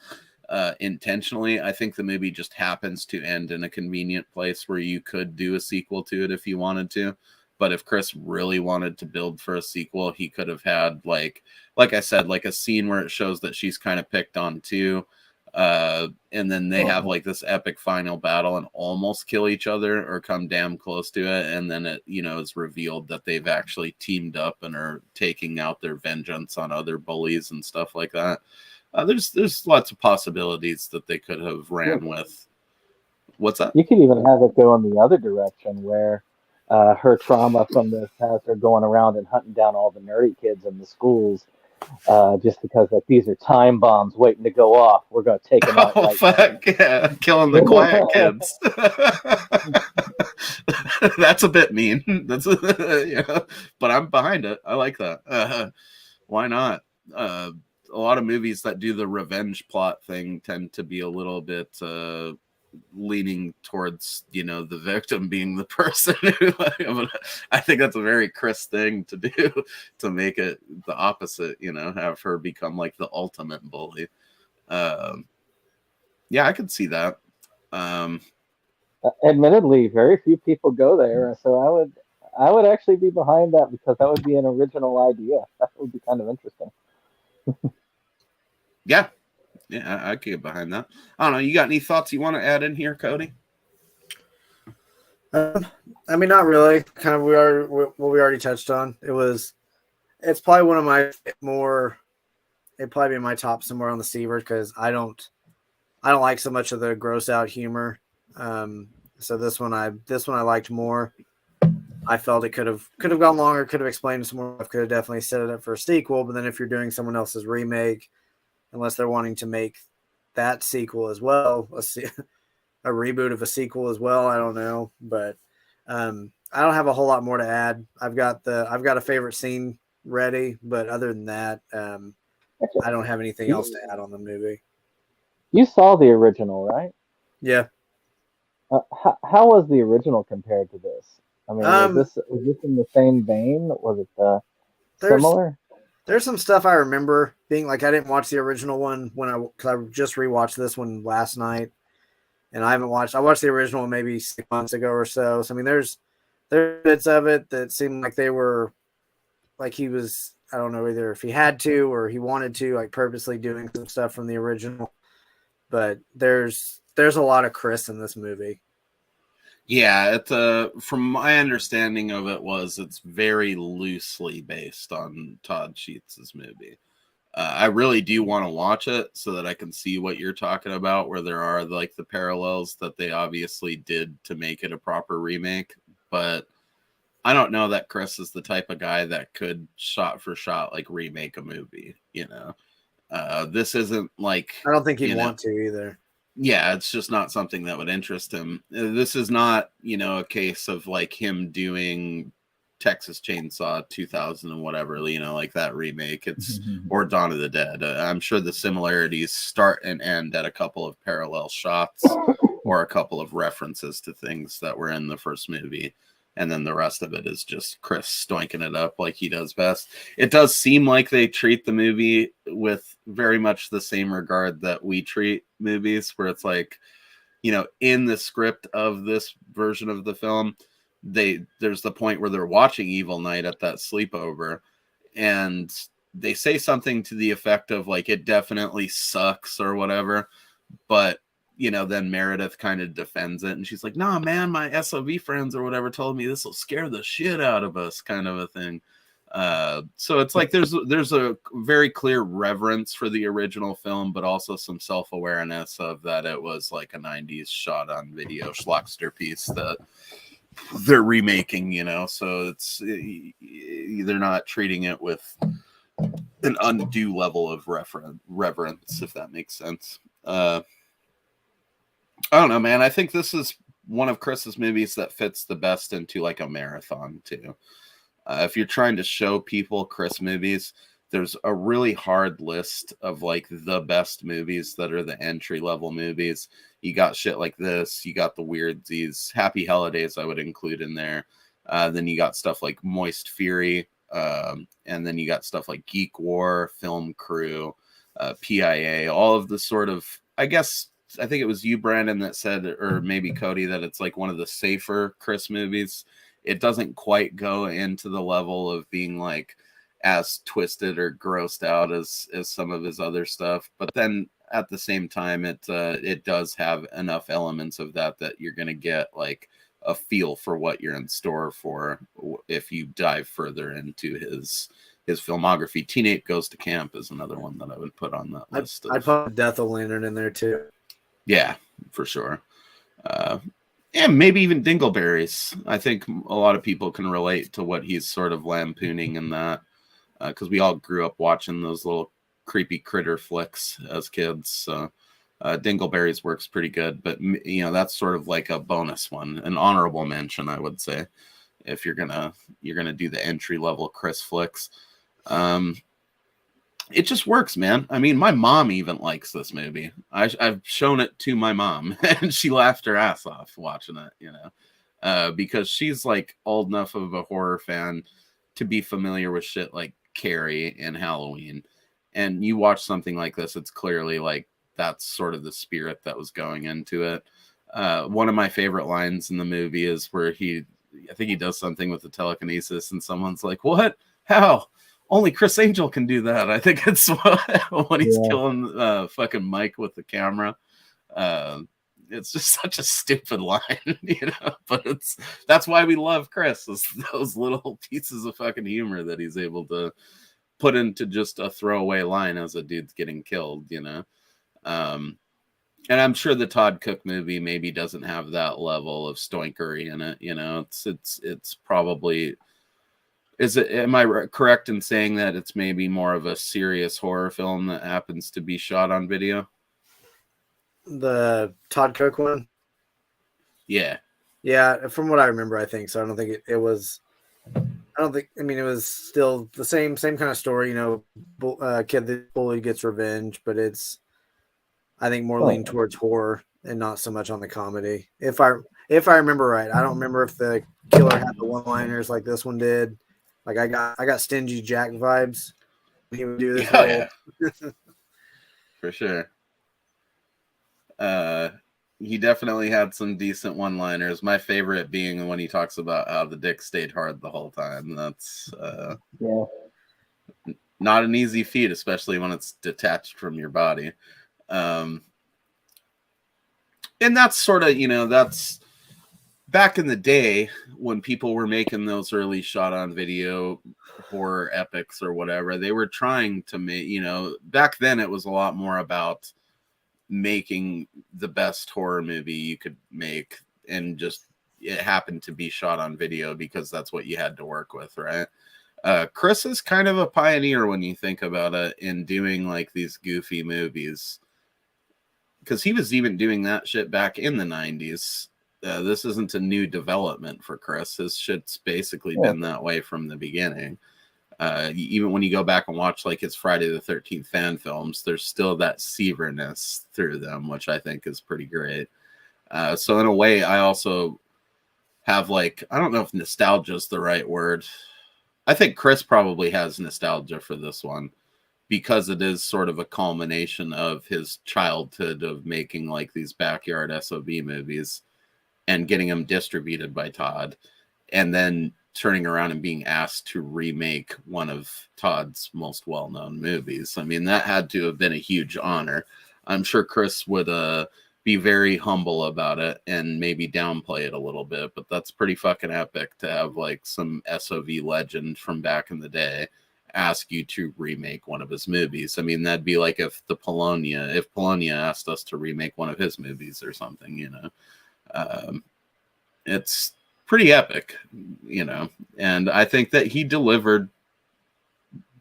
Intentionally, I think the movie just happens to end in a convenient place where you could do a sequel to it if you wanted to. But if Chris really wanted to build for a sequel, he could have had like I said, like a scene where it shows that she's kind of picked on too, and then they have like this epic final battle and almost kill each other or come damn close to it, and then it is revealed that they've actually teamed up and are taking out their vengeance on other bullies and stuff like that. There's lots of possibilities that they could have ran with. What's that? You could even have it go in the other direction where her trauma from this has her going around and hunting down all the nerdy kids in the schools, just because like these are time bombs waiting to go off. We're going to take them out Oh right now. fuck yeah, killing the quiet kids. That's a bit mean. That's yeah, but I'm behind it. I like that. Why not? A lot of movies that do the revenge plot thing tend to be a little bit leaning towards, you know, the victim being the person who, I think that's a very Chris thing to do, to make it the opposite, you know, have her become like the ultimate bully. Yeah, I could see that. Admittedly, very few people go there, so I would actually be behind that because that would be an original idea. That would be kind of interesting. Yeah, I could get behind that. I don't know. You got any thoughts you want to add in here, Cody? I mean, not really. Kind of, we already touched on. It's probably one of my more. It'd probably be in my top somewhere on the Seaver because I don't like so much of the gross out humor. So this one I liked more. I felt it could have gone longer, could have explained some more. Could have definitely set it up for a sequel. But then if you're doing someone else's remake, unless they're wanting to make that sequel as well, a reboot of a sequel as well, I don't know. But I don't have a whole lot more to add. I've got a favorite scene ready, but other than that, I don't have anything else to add on the movie. You saw the original, right? Yeah. How was the original compared to this? I mean, was this in the same vein? Was it similar? There's some stuff I remember being like, I didn't watch the original one because I just rewatched this one last night, and I watched the original one maybe 6 months ago or so. So I mean, there's bits of it that seemed like they were like he was, I don't know, either if he had to or he wanted to, like purposely doing some stuff from the original. But there's a lot of Chris in this movie. Yeah, from my understanding of it it's very loosely based on Todd Sheets' movie. I really do want to watch it so that I can see what you're talking about, where there are like the parallels that they obviously did to make it a proper remake. But I don't know that Chris is the type of guy that could shot for shot like remake a movie, you know. This isn't like, I don't think he'd want to either. Yeah, it's just not something that would interest him. This is not, you know, a case of like him doing Texas Chainsaw 2000 and whatever, you know, like that remake. It's or Dawn of the Dead. I'm sure the similarities start and end at a couple of parallel shots or a couple of references to things that were in the first movie. And then the rest of it is just Chris stoinking it up like he does best. It does seem like they treat the movie with very much the same regard that we treat movies, where it's like, you know, in the script of this version of the film, there's the point where they're watching Evil Night at that sleepover, and they say something to the effect of like, it definitely sucks or whatever, but you know, then Meredith kind of defends it, and she's like, "Nah, man, my SOV friends or whatever told me this will scare the shit out of us," kind of a thing. So it's like there's a very clear reverence for the original film, but also some self-awareness of that it was like a 90s shot on video schlockster piece that they're remaking, you know. So they're not treating it with an undue level of reverence, if that makes sense. I don't know, man. I think this is one of Chris's movies that fits the best into like a marathon too. If you're trying to show people Chris movies, there's a really hard list of like the best movies that are the entry level movies. You got shit like this. You got the Weirdsies, Happy Holidays. I would include in there. Then you got stuff like Moist Fury, and then you got stuff like Geek War, Film Crew, PIA. All of the sort of, I think it was you, Brandon, that said, or maybe Cody, that it's like one of the safer Chris movies. It doesn't quite go into the level of being like as twisted or grossed out as some of his other stuff. But then at the same time, it does have enough elements of that you're going to get like a feel for what you're in store for if you dive further into his filmography. Teen Ape Goes to Camp is another one that I would put on that list. I'd put Death of Lantern in there too. Yeah, for sure. And maybe even Dingleberries. I think a lot of people can relate to what he's sort of lampooning in that. because we all grew up watching those little creepy critter flicks as kids. So Dingleberries works pretty good, but you know, that's sort of like a bonus one, an honorable mention, I would say, if you're gonna do the entry level Chris flicks. It just works, man. I mean, my mom even likes this movie. I've shown it to my mom, and she laughed her ass off watching it, you know, because she's like old enough of a horror fan to be familiar with shit like Carrie and Halloween. And you watch something like this, it's clearly like that's sort of the spirit that was going into it. One of my favorite lines in the movie is where I think he does something with the telekinesis, and someone's like, "What? How? Only Chris Angel can do that." I think it's when he's killing fucking Mike with the camera. It's just such a stupid line, you know. But that's why we love Chris, is those little pieces of fucking humor that he's able to put into just a throwaway line as a dude's getting killed, you know. And I'm sure the Todd Cook movie maybe doesn't have that level of stoinkery in it, you know. It's probably, am I correct in saying that it's maybe more of a serious horror film that happens to be shot on video? The Todd Cook one? Yeah. Yeah, from what I remember, I think so. I don't think it was. I don't think. I mean, it was still the same kind of story. You know, kid that bully gets revenge, but it's, I think, more lean towards horror and not so much on the comedy. If I remember right, I don't remember if the killer had the one-liners like this one did. Like I got Stingy Jack vibes. He would do this. Yeah. For sure. He definitely had some decent one-liners. My favorite being when he talks about how the dick stayed hard the whole time. That's not an easy feat, especially when it's detached from your body. And that's sort of, you know, that's back in the day when people were making those early shot on video horror epics or whatever. They were trying to make, you know, back then it was a lot more about making the best horror movie you could make, and just it happened to be shot on video because that's what you had to work with, right? Chris is kind of a pioneer when you think about it in doing like these goofy movies, because he was even doing that shit back in the 90s. This isn't a new development for Chris. His shit's basically been that way from the beginning. Even when you go back and watch like his Friday the 13th fan films, there's still that Seaver-ness through them, which I think is pretty great. So in a way, I also have like, I don't know if nostalgia is the right word. I think Chris probably has nostalgia for this one because it is sort of a culmination of his childhood of making like these backyard SOB movies and getting them distributed by Todd, and then turning around and being asked to remake one of Todd's most well-known movies. I mean, that had to have been a huge honor. I'm sure Chris would be very humble about it and maybe downplay it a little bit, but that's pretty fucking epic to have like some SOV legend from back in the day ask you to remake one of his movies. I mean, that'd be like if Polonia asked us to remake one of his movies or something, you know. It's pretty epic, you know, and I think that he delivered,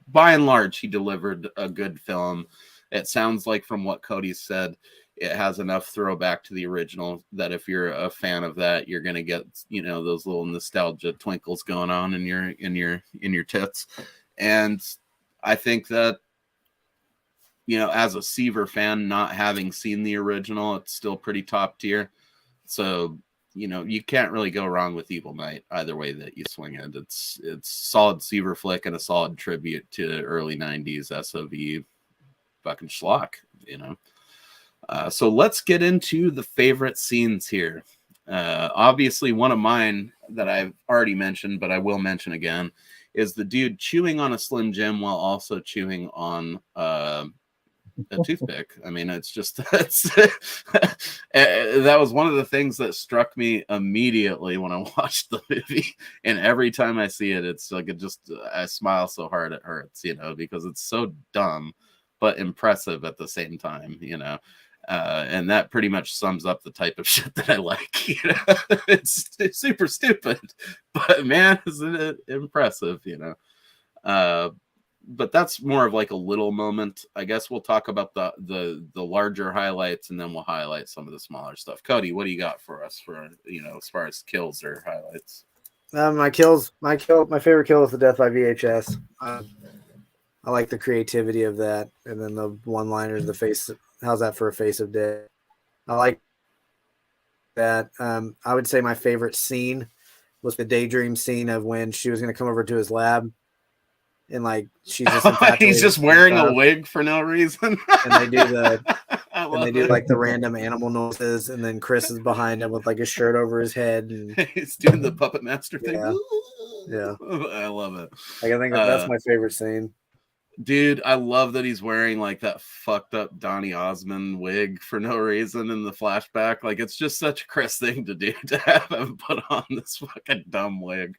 by and large, he delivered a good film. It sounds like from what Cody said, it has enough throwback to the original that if you're a fan of that, you're going to get, you know, those little nostalgia twinkles going on in your tits. And I think that, you know, as a Seaver fan, not having seen the original, it's still pretty top tier. So, you know, you can't really go wrong with Evil Night either way that you swing it. It's solid Seaver flick and a solid tribute to early 90s SOV fucking schlock, you know. So let's get into the favorite scenes here. Obviously, one of mine that I've already mentioned, but I will mention again, is the dude chewing on a Slim Jim while also chewing on a toothpick. I mean, it's just that was one of the things that struck me immediately when I watched the movie, and every time I see it, it's like I smile so hard it hurts, you know, because it's so dumb but impressive at the same time, you know. And that pretty much sums up the type of shit that I like, you know. It's super stupid, but man, isn't it impressive, you know. but that's more of like a little moment. I guess we'll talk about the larger highlights, and then we'll highlight some of the smaller stuff. Cody, what do you got for us for as far as kills or highlights? My favorite kill is the death by VHS. I like the creativity of that, and then the one-liners, the face. How's that for a face of death? I like that. I would say my favorite scene was the daydream scene of when she was going to come over to his lab, and like she's just he's just wearing a wig for no reason, and they do like the random animal noises, and then Chris is behind him with like his shirt over his head, and he's doing the puppet master thing. Yeah, I love it. Like, I think that's my favorite scene. Dude, I love that he's wearing like that fucked up Donny Osmond wig for no reason in the flashback. Like, it's just such a Chris thing to do, to have him put on this fucking dumb wig.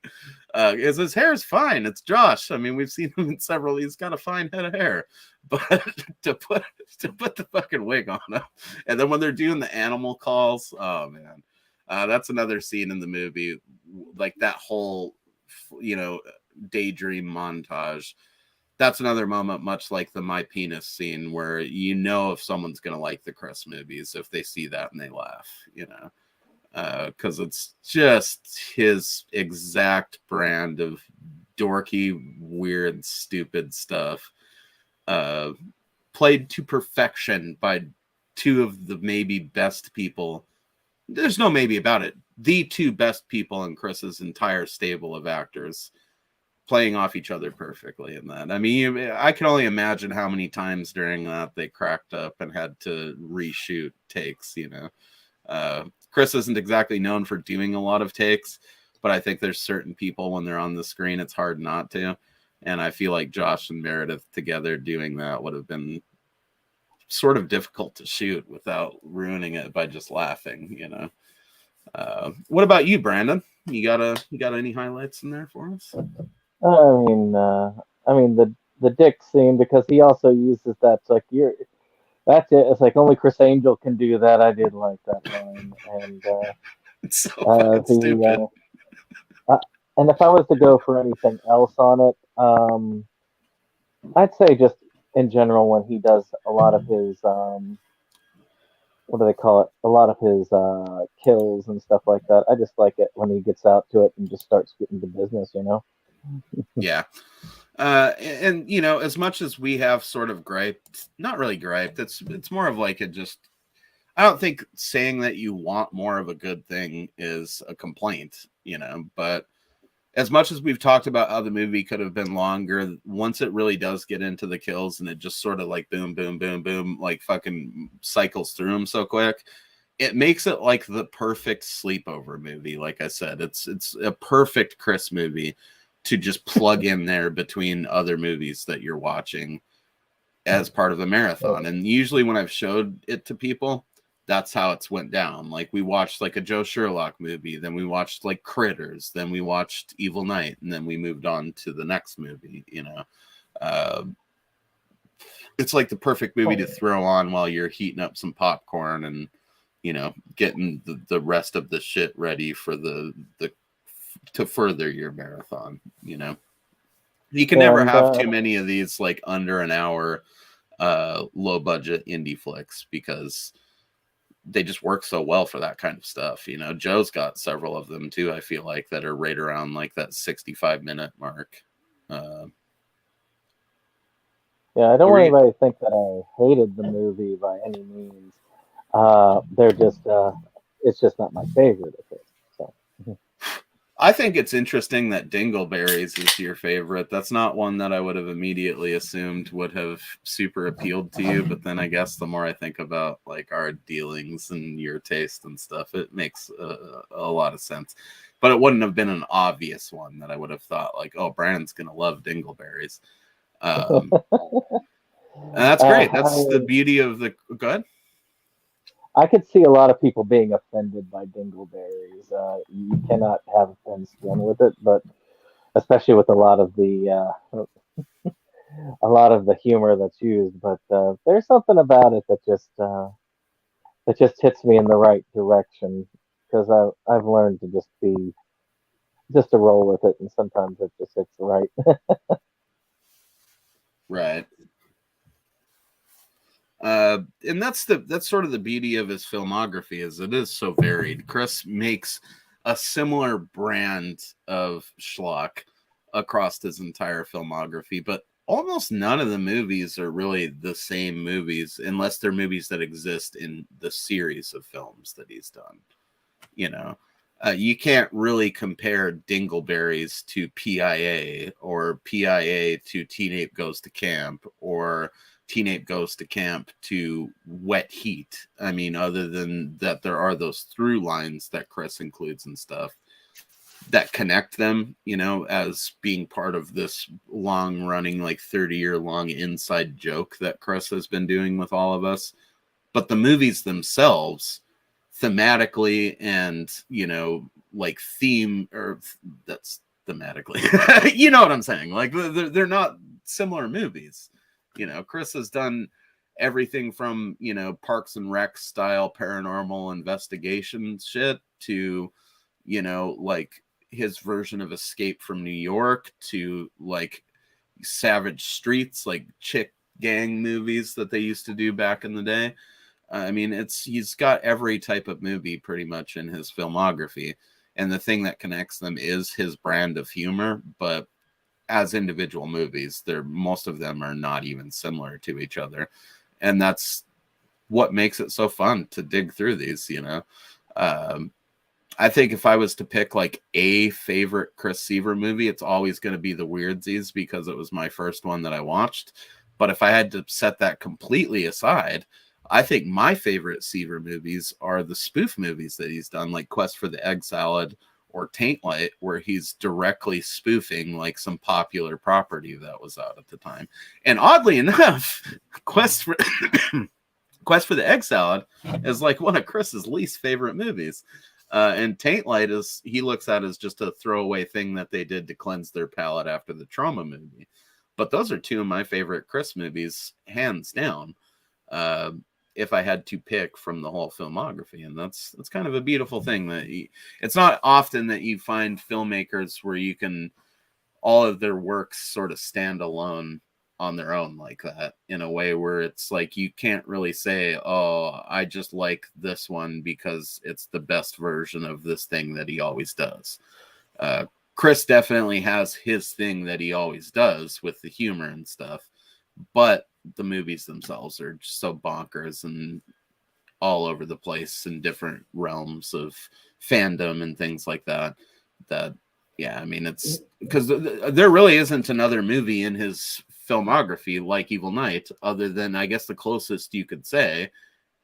Because his hair's fine. It's Josh. I mean, we've seen him in several. He's got a fine head of hair, but to put the fucking wig on him, and then when they're doing the animal calls, oh man, that's another scene in the movie. Like that whole, daydream montage. That's another moment, much like the My Penis scene, where if someone's going to like the Chris movies if they see that and they laugh, because it's just his exact brand of dorky, weird, stupid stuff, played to perfection by two of the maybe best people. There's no maybe about it. The two best people in Chris's entire stable of actors, playing off each other perfectly in that. I mean, I can only imagine how many times during that they cracked up and had to reshoot takes, Chris isn't exactly known for doing a lot of takes, but I think there's certain people when they're on the screen, it's hard not to. And I feel like Josh and Meredith together doing that would have been sort of difficult to shoot without ruining it by just laughing, What about you, Brandon? You got any highlights in there for us? I mean the dick scene, because he also uses that. It's like that's it. It's like only Chris Angel can do that. I did like that line, and it's so fucking stupid. And if I was to go for anything else on it, I'd say just in general when he does a lot of his what do they call it? A lot of his kills and stuff like that. I just like it when he gets out to it and just starts getting to business, Yeah. And as much as we have sort of griped, not really griped, it's more of like I don't think saying that you want more of a good thing is a complaint, but as much as we've talked about how the movie could have been longer, once it really does get into the kills and it just sort of like boom, boom, boom, boom, like fucking cycles through them so quick, it makes it like the perfect sleepover movie. Like I said, it's a perfect Chris movie to just plug in there between other movies that you're watching as part of the marathon. And usually when I've showed it to people, that's how it's went down. Like we watched like a Joe Sherlock movie, then we watched like Critters, then we watched Evil Night, and then we moved on to the next movie, it's like the perfect movie to throw on while you're heating up some popcorn and, getting the rest of the shit ready for to further your marathon. You can never have too many of these like under an hour low budget indie flicks, because they just work so well for that kind of stuff. Joe's got several of them too, I feel like, that are right around like that 65-minute mark. Yeah, I don't want anybody to think that I hated the movie by any means. They're just it's just not my favorite of it. So I think it's interesting that Dingleberries is your favorite. That's not one that I would have immediately assumed would have super appealed to you. But then I guess the more I think about like our dealings and your taste and stuff, it makes a lot of sense. But it wouldn't have been an obvious one that I would have thought like, oh, Brandon's going to love Dingleberries. And that's great. That's the beauty of the... Go ahead. I could see a lot of people being offended by Dingleberries. You cannot have a thin skin with it, but especially with a lot of the humor that's used. But there's something about it that just hits me in the right direction, because I've learned to just to roll with it, and sometimes it just hits right. Right. And that's sort of the beauty of his filmography, is it is so varied. Chris makes a similar brand of schlock across his entire filmography, but almost none of the movies are really the same movies unless they're movies that exist in the series of films that he's done. You know, you can't really compare Dingleberries to PIA, or PIA to Teen Ape Goes to Camp, or Teen Ape Goes to Camp to Wet Heat. I mean, other than that, there are those through lines that Chris includes and stuff that connect them, you know, as being part of this long running, like 30-year long inside joke that Chris has been doing with all of us. But the movies themselves, thematically and, you know, like theme, or that's thematically, you know what I'm saying? Like they're not similar movies. You know, Chris has done everything from, you know, Parks and Rec style paranormal investigation shit to, you know, like his version of Escape from New York to like Savage Streets, like chick gang movies that they used to do back in the day. I mean, he's got every type of movie pretty much in his filmography. And the thing that connects them is his brand of humor, but as individual movies, most of them are not even similar to each other. And that's what makes it so fun to dig through these, you know. I think if I was to pick like a favorite Chris Seaver movie, it's always going to be The Weirdsies, because it was my first one that I watched. But if I had to set that completely aside, I think my favorite Seaver movies are the spoof movies that he's done, like Quest for the Egg Salad or Taint Light, where he's directly spoofing like some popular property that was out at the time. And oddly enough, Quest for the Egg Salad is like one of Chris's least favorite movies. And Taint Light he looks at as just a throwaway thing that they did to cleanse their palate after the Trauma movie. But those are two of my favorite Chris movies, hands down. If I had to pick from the whole filmography. And that's kind of a beautiful thing, that it's not often that you find filmmakers where you can, all of their works sort of stand alone on their own like that, in a way where it's like, you can't really say, oh, I just like this one because it's the best version of this thing that he always does. Chris definitely has his thing that he always does with the humor and stuff, but the movies themselves are just so bonkers and all over the place in different realms of fandom and things like that. Yeah, I mean, it's because there really isn't another movie in his filmography like Evil Night, other than, I guess, the closest you could say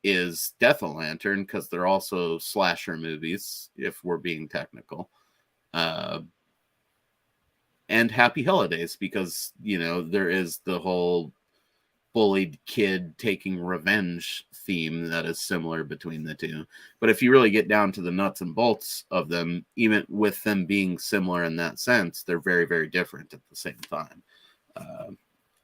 is Death o' Lantern, because they're also slasher movies, if we're being technical. And Happy Holidays, because, you know, there is the whole bullied kid taking revenge theme that is similar between the two. But if you really get down to the nuts and bolts of them, even with them being similar in that sense, they're very, very different at the same time.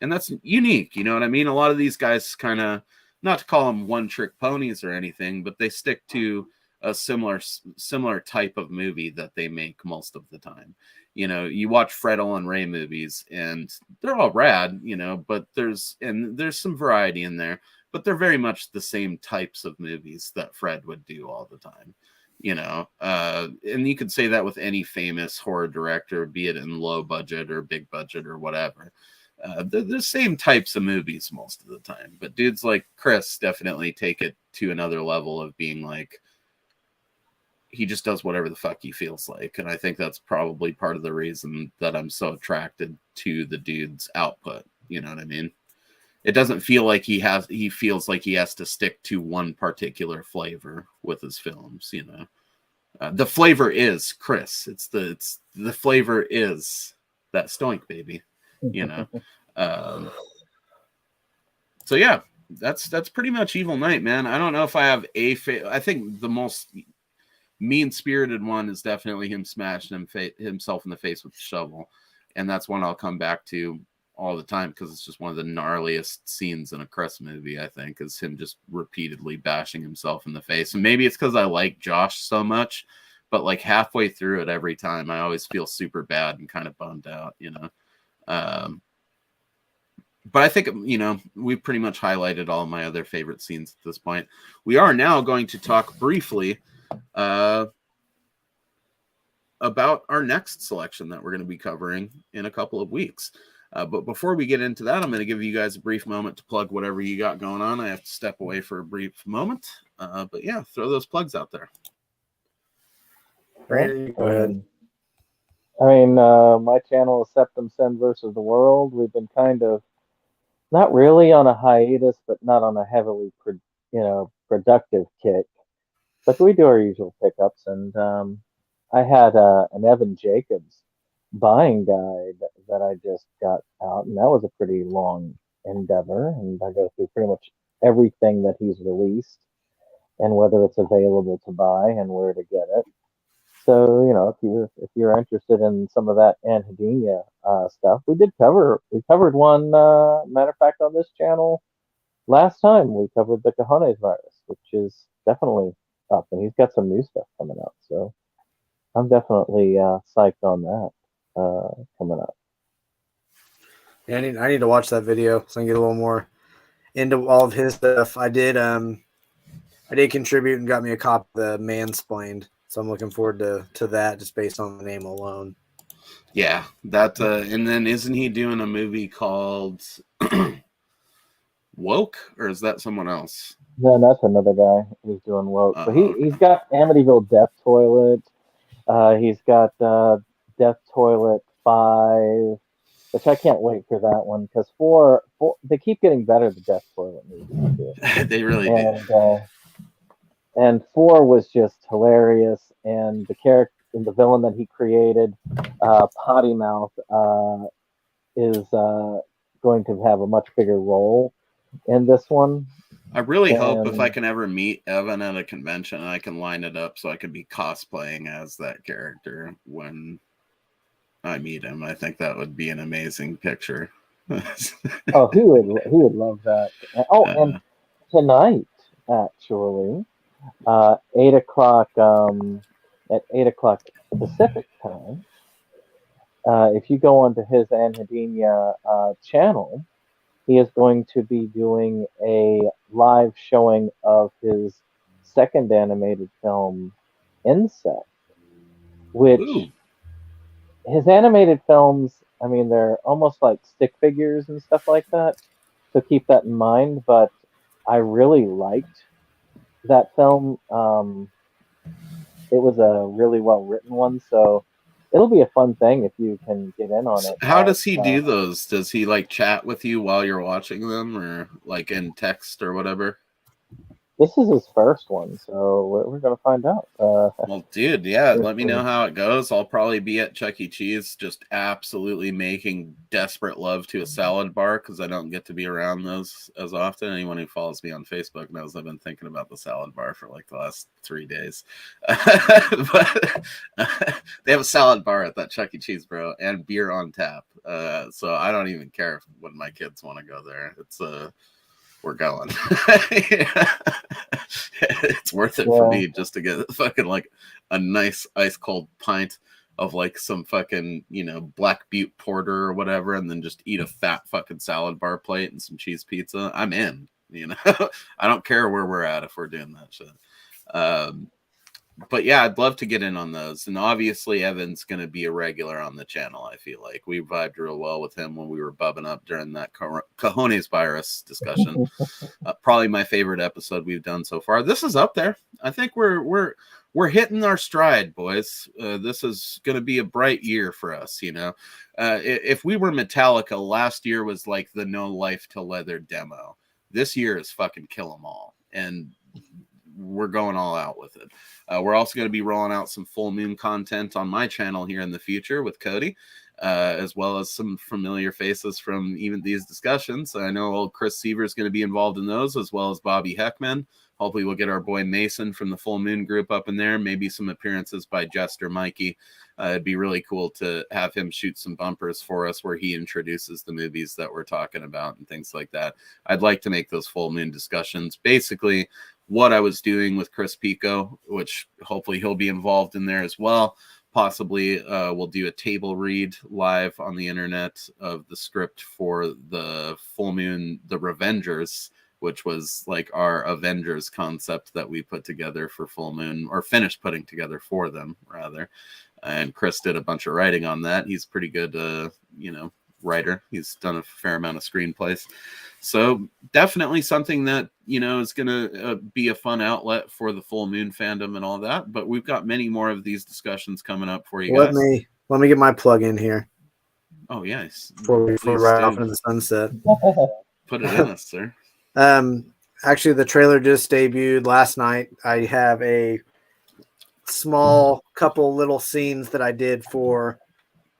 And that's unique, you know what I mean? A lot of these guys kind of, not to call them one-trick ponies or anything, but they stick to a similar type of movie that they make most of the time. You know, you watch Fred Olen Ray movies and they're all rad, you know, but there's some variety in there, but they're very much the same types of movies that Fred would do all the time, you know. And you could say that with any famous horror director, be it in low budget or big budget or whatever. They're the same types of movies most of the time, but dudes like Chris definitely take it to another level of being like, he just does whatever the fuck he feels like. And I think that's probably part of the reason that I'm so attracted to the dude's output. You know what I mean? It doesn't feel like he feels like he has to stick to one particular flavor with his films, you know. The flavor is Chris. It's the flavor is that Stoink baby, you know. So yeah, that's pretty much Evil Night, man. I don't know if I have I think the most mean-spirited one is definitely him smashing himself in the face with the shovel, and that's one I'll come back to all the time because it's just one of the gnarliest scenes in a Chris movie. I think is him just repeatedly bashing himself in the face, and maybe it's because I like Josh so much, but like halfway through it every time, I always feel super bad and kind of bummed out, you know. But I think, we've pretty much highlighted all my other favorite scenes at this point. We are now going to talk briefly about our next selection that we're going to be covering in a couple of weeks. But before we get into that, I'm going to give you guys a brief moment to plug whatever you got going on. I have to step away for a brief moment. But yeah, throw those plugs out there. Brandon, go ahead. My channel is Septum Sen versus the World. We've been kind of not really on a hiatus, but not on a heavily, productive kick. But we do our usual pickups, and I had an Evan Jacobs buying guide that I just got out, and that was a pretty long endeavor. And I go through pretty much everything that he's released, and whether it's available to buy and where to get it. So if you're interested in some of that anhedonia stuff, we covered one. Matter of fact, on this channel last time we covered the Cojones virus, which is definitely up, and he's got some new stuff coming out. So I'm definitely psyched on that coming up. Yeah, I need to watch that video so I can get a little more into all of his stuff. I did contribute and got me a copy of the Mansplained. So I'm looking forward to that just based on the name alone. Yeah, that and then isn't he doing a movie called Woke, or is that someone else? No, that's another guy who's doing Woke. But Okay. he's got Amityville Death Toilet. He's got Death Toilet 5, which I can't wait for that one because 4 they keep getting better. The Death Toilet movies too. They really do. And 4 was just hilarious, and the character and the villain that he created, Potty Mouth, is going to have a much bigger role in this one. I really hope if I can ever meet Evan at a convention, I can line it up so I can be cosplaying as that character when I meet him. I think that would be an amazing picture. Oh, he would love that. Oh, and tonight, actually, 8 o'clock at 8 o'clock Pacific time, if you go onto his Anhedonia channel, he is going to be doing a live showing of his second animated film, Insect, which his animated films, they're almost like stick figures and stuff like that. So keep that in mind. But I really liked that film. It was a really well written one, so it'll be a fun thing if you can get in on it. How does he do those? Does he like chat with you while you're watching them, or like in text or whatever? This is his first one, so we're gonna find out. Well, dude, yeah, let me know how it goes. I'll probably be at Chuck E. Cheese just absolutely making desperate love to a salad bar because I don't get to be around those as often. Anyone who follows me on Facebook knows I've been thinking about the salad bar for like the last 3 days. But they have a salad bar at that Chuck E. Cheese, bro, and beer on tap. So I don't even care when my kids want to go there. It's we're going. It's worth it for me just to get fucking like a nice ice cold pint of like some fucking, Black Butte porter or whatever, and then just eat a fat fucking salad bar plate and some cheese pizza. I'm in, I don't care where we're at if we're doing that shit. But yeah, I'd love to get in on those. And obviously Evan's going to be a regular on the channel. I feel like we vibed real well with him when we were bubbing up during that Cojones virus discussion. Probably my favorite episode we've done so far. This is up there. I think we're hitting our stride, boys. This is going to be a bright year for us. If we were Metallica, last year was like the No Life to Leather demo. This year is fucking Kill 'Em All. And we're going all out with it. We're also going to be rolling out some full moon content on my channel here in the future with Cody, as well as some familiar faces from even these discussions. I know old Chris Seaver is going to be involved in those, as well as Bobby Heckman. Hopefully we'll get our boy Mason from the Full Moon group up in there. Maybe some appearances by Jester Mikey. It'd be really cool to have him shoot some bumpers for us where he introduces the movies that we're talking about and things like that. I'd like to make those Full Moon discussions basically what I was doing with Chris Pico, which hopefully he'll be involved in there as well. possibly we'll do a table read live on the internet of the script for the Full Moon, The Revengers, which was like our Avengers concept that we put together for Full Moon, or finished putting together for them, rather. And Chris did a bunch of writing on that. He's pretty good, writer. He's done a fair amount of screenplays. So definitely something that, is going to be a fun outlet for the Full Moon fandom and all that. But we've got many more of these discussions coming up for you guys. Let me get my plug in here. Oh, yes. Before we ride off into the sunset. Put it in us, sir. Actually, the trailer just debuted last night. I have a small couple little scenes that I did for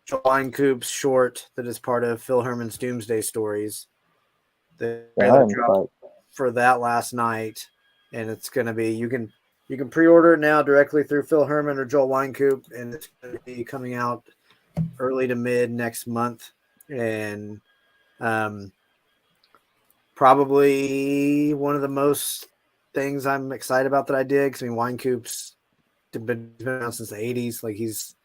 Joel Wynkoop's short that is part of Phil Herman's Doomsday Stories. The trailer dropped for that last night, and it's going to be you can pre-order it now directly through Phil Herman or Joel Wynkoop, and it's going to be coming out early to mid next month, and probably one of the most things I'm excited about that I did, because Wynkoop's been around since the 80s. Like, he's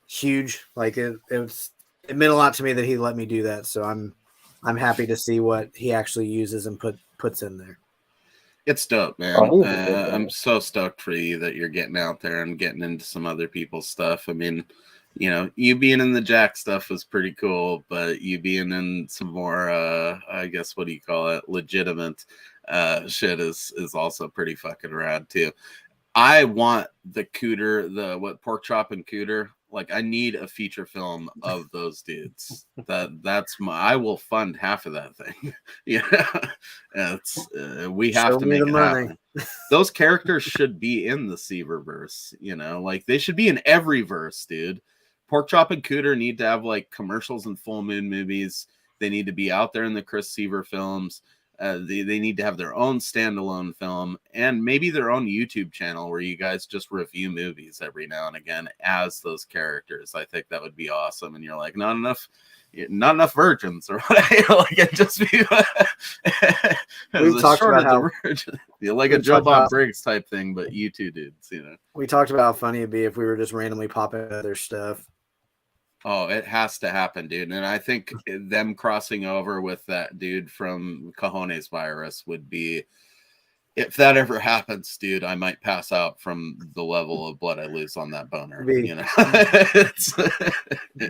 huge. Like, it meant a lot to me that he let me do that. So I'm happy to see what he actually uses and puts in there. It's dope, man. I'm so stoked for you that you're getting out there and getting into some other people's stuff. I mean, you being in the Jack stuff was pretty cool, but you being in some more, I guess, what do you call it, legitimate shit is also pretty fucking rad too. I want the Cooter, pork chop and Cooter. Like, I need a feature film of those dudes. I will fund half of that thing. We have to make it happen. Those characters should be in the Seaver verse. Like, they should be in every verse, dude. Pork chop and Cooter need to have like commercials and Full Moon movies. They need to be out there in the Chris Seaver films. They need to have their own standalone film and maybe their own YouTube channel where you guys just review movies every now and again as those characters. I think that would be awesome. And you're like, not enough virgins, or what? Like, it just be we've talked about how like a Joe Bob Briggs type thing, but you two dudes, We talked about how funny it'd be if we were just randomly popping other stuff. Oh, it has to happen, dude. And I think them crossing over with that dude from Cajones Virus would be, if that ever happens, dude, I might pass out from the level of blood I lose on that boner. It's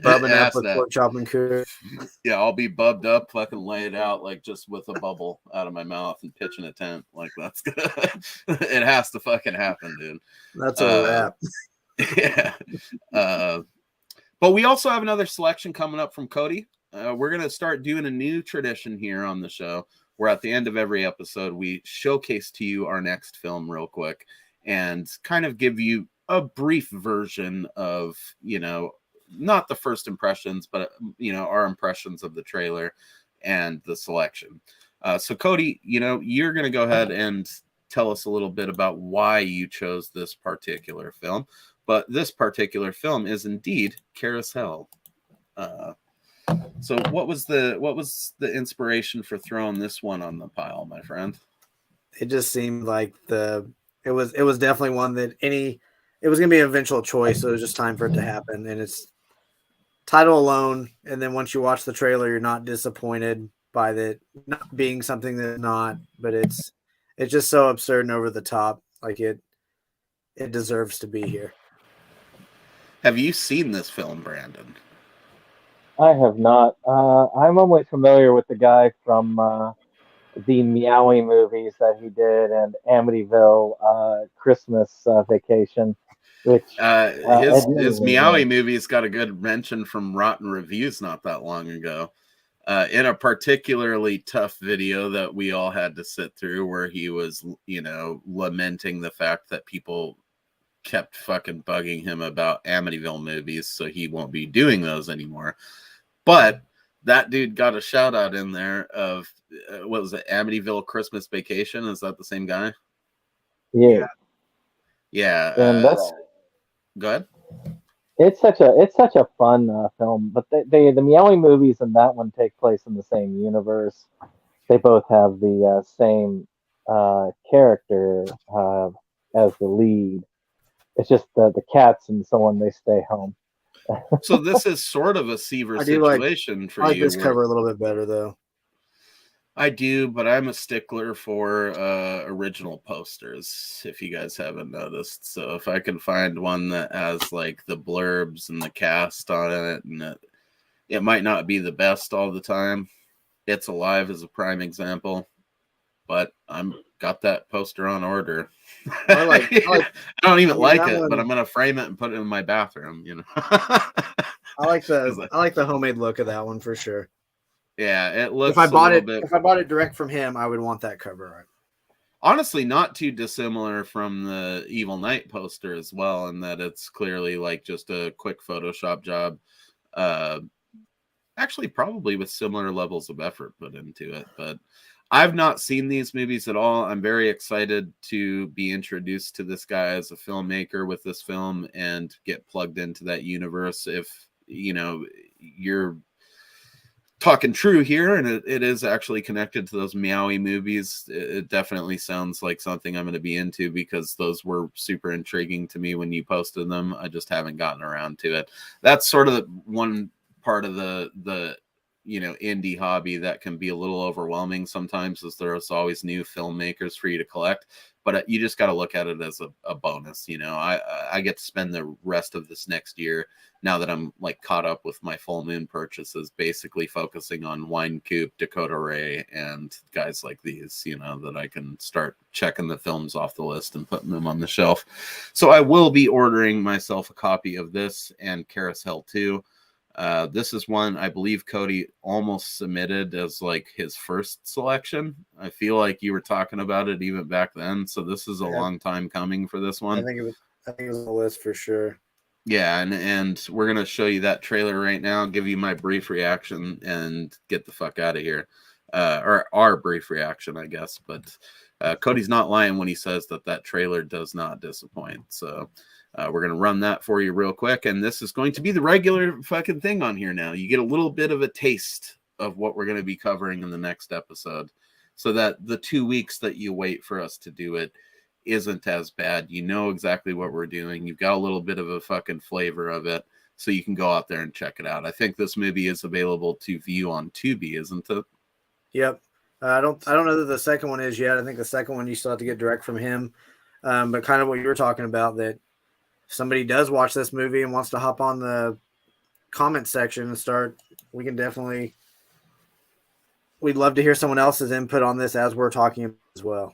bubbing up with pork chop and Cooter. Yeah, I'll be bubbed up, fucking lay it out like just with a bubble out of my mouth and pitching a tent. Like, that's good. It has to fucking happen, dude. That's a wrap. Yeah. But we also have another selection coming up from Cody. We're going to start doing a new tradition here on the show, where at the end of every episode, we showcase to you our next film real quick and kind of give you a brief version of, not the first impressions, but, our impressions of the trailer and the selection. So Cody, you're going to go ahead and tell us a little bit about why you chose this particular film. But this particular film is indeed Carousel. So what was the inspiration for throwing this one on the pile, my friend? It just seemed like it was definitely one that it was going to be an eventual choice. So it was just time for it to happen. And it's title alone. And then once you watch the trailer, you're not disappointed by that not being something that's not, but it's just so absurd and over the top. Like, it deserves to be here. Have you seen this film, Brandon? I have not. I'm only familiar with the guy from the Meowie movies that he did and Amityville Christmas Vacation, which his Meowie movies got a good mention from Rotten Reviews not that long ago. In a particularly tough video that we all had to sit through, where he was, lamenting the fact that people kept fucking bugging him about Amityville movies, so he won't be doing those anymore. But that dude got a shout out in there of what was it, Amityville Christmas Vacation? Is that the same guy? Yeah. And that's go ahead. It's such a fun film, but the Meowie movies and that one take place in the same universe. They both have the same character as the lead. It's just the cats and someone they stay home. So this is sort of a Seaver I do like- situation for I like you. this cover a little bit better though. I do, but I'm a stickler for original posters, if you guys haven't noticed. So if I can find one that has like the blurbs and the cast on it, and it might not be the best all the time. It's Alive is a prime example, but I'm got that poster on order. I don't even like it, but I'm gonna frame it and put it in my bathroom. You know, I like the homemade look of that one for sure. Yeah, it looks. If I bought it direct from him, I would want that cover art. Honestly, not too dissimilar from the Evil Knight poster as well, in that it's clearly like just a quick Photoshop job. Actually, probably with similar levels of effort put into it. But I've not seen these movies at all. I'm very excited to be introduced to this guy as a filmmaker with this film and get plugged into that universe. If you know you're talking true here, and it is actually connected to those Meowie movies, it definitely sounds like something I'm going to be into, because those were super intriguing to me when you posted them. I just haven't gotten around to it. That's sort of the one part of the indie hobby that can be a little overwhelming sometimes, is there's always new filmmakers for you to collect, but you just got to look at it as a bonus. I get to spend the rest of this next year, now that I'm like caught up with my full moon purchases, basically focusing on Wine Coop, Dakota Ray, and guys like these, that I can start checking the films off the list and putting them on the shelf. So I will be ordering myself a copy of this and Carousel 2. This is one I believe Cody almost submitted as like his first selection. I feel like you were talking about it even back then. So this is a long time coming for this one. I think it was on the list for sure. Yeah, and we're gonna show you that trailer right now, give you my brief reaction, and get the fuck out of here. Or our brief reaction, I guess. But Cody's not lying when he says that trailer does not disappoint. So we're going to run that for you real quick. And this is going to be the regular fucking thing on here now. You get a little bit of a taste of what we're going to be covering in the next episode, so that the 2 weeks that you wait for us to do it isn't as bad. You know exactly what we're doing. You've got a little bit of a fucking flavor of it, so you can go out there and check it out. I think this movie is available to view on Tubi, isn't it? Yep. I don't know that the second one is yet. I think the second one you still have to get direct from him. But kind of what you were talking about, that somebody does watch this movie and wants to hop on the comment section and start, we'd love to hear someone else's input on this as we're talking as well.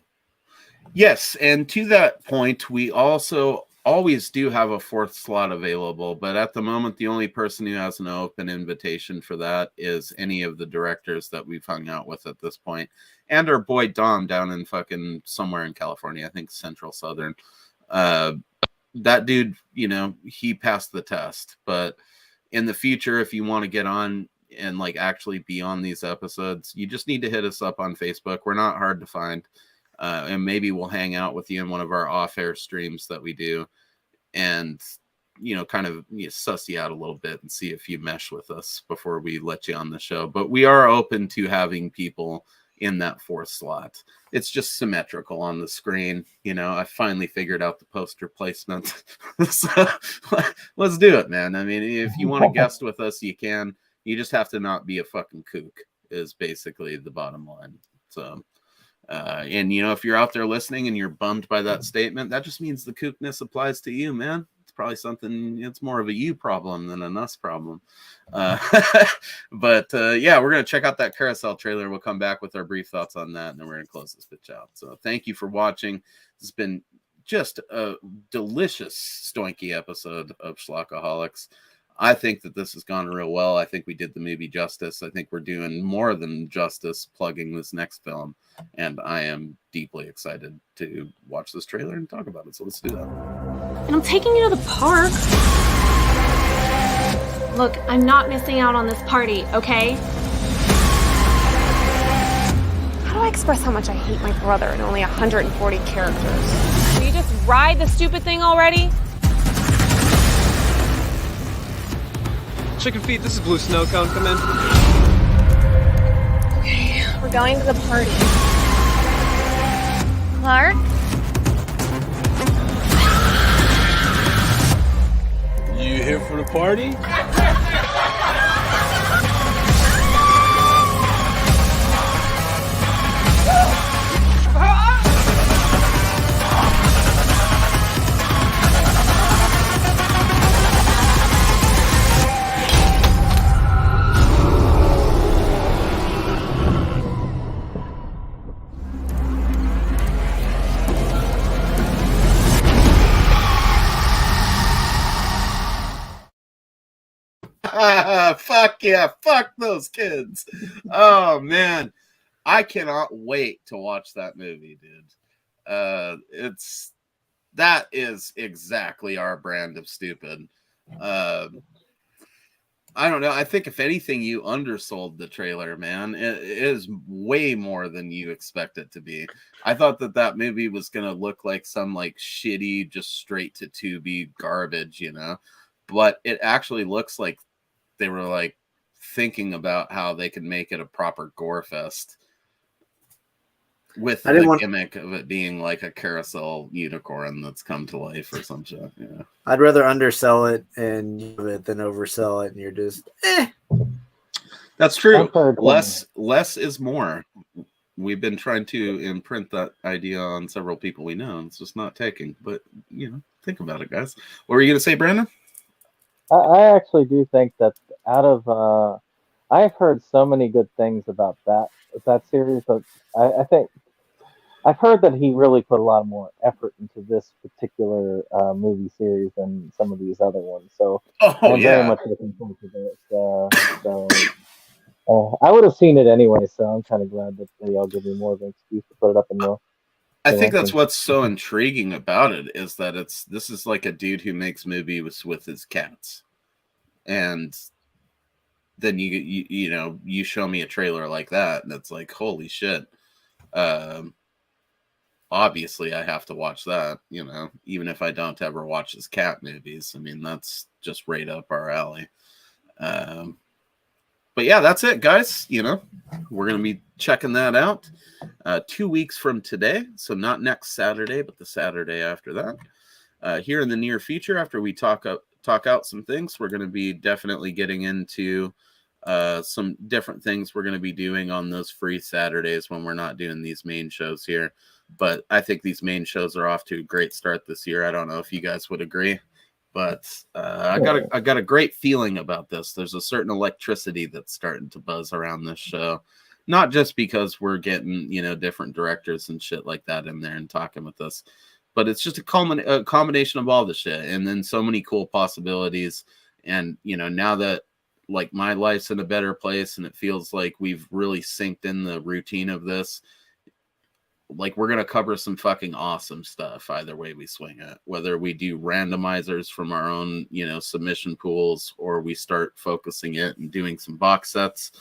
Yes, and to that point, we also always do have a fourth slot available, but at the moment, the only person who has an open invitation for that is any of the directors that we've hung out with at this point, and our boy Dom down in fucking somewhere in California, I think Central Southern. That dude, he passed the test, but in the future, if you want to get on and like actually be on these episodes, you just need to hit us up on Facebook. We're not hard to find. And maybe we'll hang out with you in one of our off-air streams that we do, and kind of suss you out a little bit and see if you mesh with us before we let you on the show. But we are open to having people in that fourth slot. It's just symmetrical on the screen. I finally figured out the poster placement. So let's do it, man. I mean, if you want to guest with us, you can. You just have to not be a fucking kook, is basically the bottom line. So and if you're out there listening and you're bummed by that statement, that just means the kookness applies to you, man. It's probably something, it's more of a you problem than an us problem. But yeah, we're going to check out that Carousel trailer. We'll come back with our brief thoughts on that, and then we're going to close this bitch out. So thank you for watching. This has been just a delicious Stoinky episode of Schlockaholics. I think that this has gone real well. I think we did the movie justice. I think we're doing more than justice plugging this next film. And I am deeply excited to watch this trailer and talk about it. So let's do that. And I'm taking you to the park. Look, I'm not missing out on this party, okay? How do I express how much I hate my brother in only 140 characters? Will you just ride the stupid thing already? Chicken feet, this is Blue Snow Cone. Come in. Okay, we're going to the party. Clark? You here for the party? Fuck yeah, fuck those kids. Oh man, I cannot wait to watch that movie, dude. That is exactly our brand of stupid. I don't know. I think if anything, you undersold the trailer, man. It is way more than you expect it to be. I thought that movie was gonna look like some like shitty, just straight to Tubi garbage, but it actually looks like they were like thinking about how they could make it a proper gore fest with the gimmick of it being like a carousel unicorn that's come to life or some shit. Yeah, I'd rather undersell it and use it than oversell it, and you're just That's true. Less is more. We've been trying to imprint that idea on several people we know, and it's just not taking. But think about it, guys. What were you gonna say, Brandon? I actually do think that out of I've heard so many good things about that series, but I think I've heard that he really put a lot more effort into this particular movie series than some of these other ones. So I'm very much looking forward to this. I would have seen it anyway, so I'm kind of glad that they all give me more of an excuse to put it up in the. I think that's what's so intriguing about it is that this is like a dude who makes movies with his cats, and then you show me a trailer like that, and it's like, holy shit. Obviously, I have to watch that. Even if I don't ever watch his cat movies. I mean, that's just right up our alley. But yeah, that's it, guys. We're going to be checking that out 2 weeks from today. So not next Saturday, but the Saturday after that. Here in the near future, after we talk out some things, we're going to be definitely getting into some different things we're going to be doing on those free Saturdays when we're not doing these main shows here. But I think these main shows are off to a great start this year. I don't know if you guys would agree. But I got a great feeling about this. There's a certain electricity that's starting to buzz around this show, not just because we're getting different directors and shit like that in there and talking with us, but it's just a combination of all the shit, and then so many cool possibilities. And now that like my life's in a better place, and it feels like we've really synced in the routine of this. Like we're going to cover some fucking awesome stuff either way we swing it, whether we do randomizers from our own, submission pools, or we start focusing it and doing some box sets.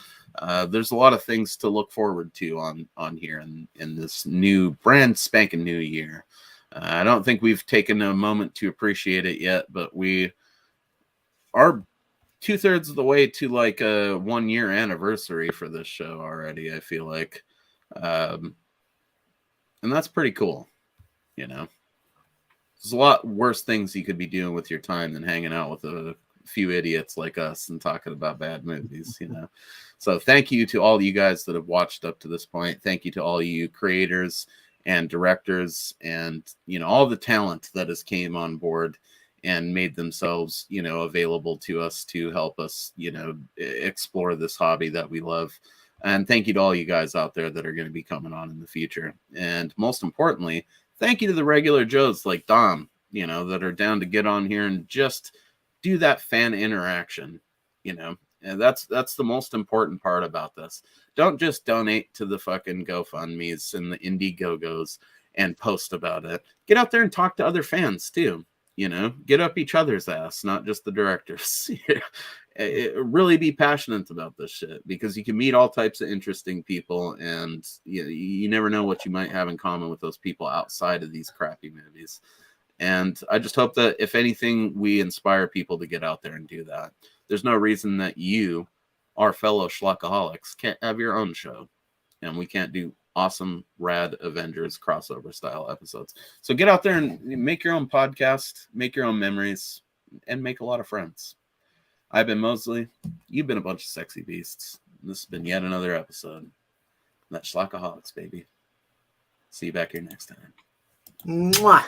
There's a lot of things to look forward to on here in this new brand spanking new year. I don't think we've taken a moment to appreciate it yet, but we are 2/3 of the way to like a 1 year anniversary for this show already. I feel like, and that's pretty cool. There's a lot worse things you could be doing with your time than hanging out with a few idiots like us and talking about bad movies, So thank you to all you guys that have watched up to this point. Thank you to all you creators and directors and, all the talent that has came on board and made themselves, available to us to help us, explore this hobby that we love. And thank you to all you guys out there that are going to be coming on in the future. And most importantly, thank you to the regular Joes like Dom, that are down to get on here and just do that fan interaction, And that's the most important part about this. Don't just donate to the fucking GoFundMes and the Indiegogos and post about it. Get out there and talk to other fans too. Get up each other's ass, not just the directors. Really be passionate about this shit, because you can meet all types of interesting people, and you never know what you might have in common with those people outside of these crappy movies. And I just hope that if anything, we inspire people to get out there and do that. There's no reason that you, our fellow Schlockaholics, can't have your own show, and we can't do awesome, rad Avengers crossover style episodes. So get out there and make your own podcast, make your own memories, and make a lot of friends. I've been Mosley. You've been a bunch of sexy beasts. This has been yet another episode. That's Schlockaholics, baby. See you back here next time. Mwah.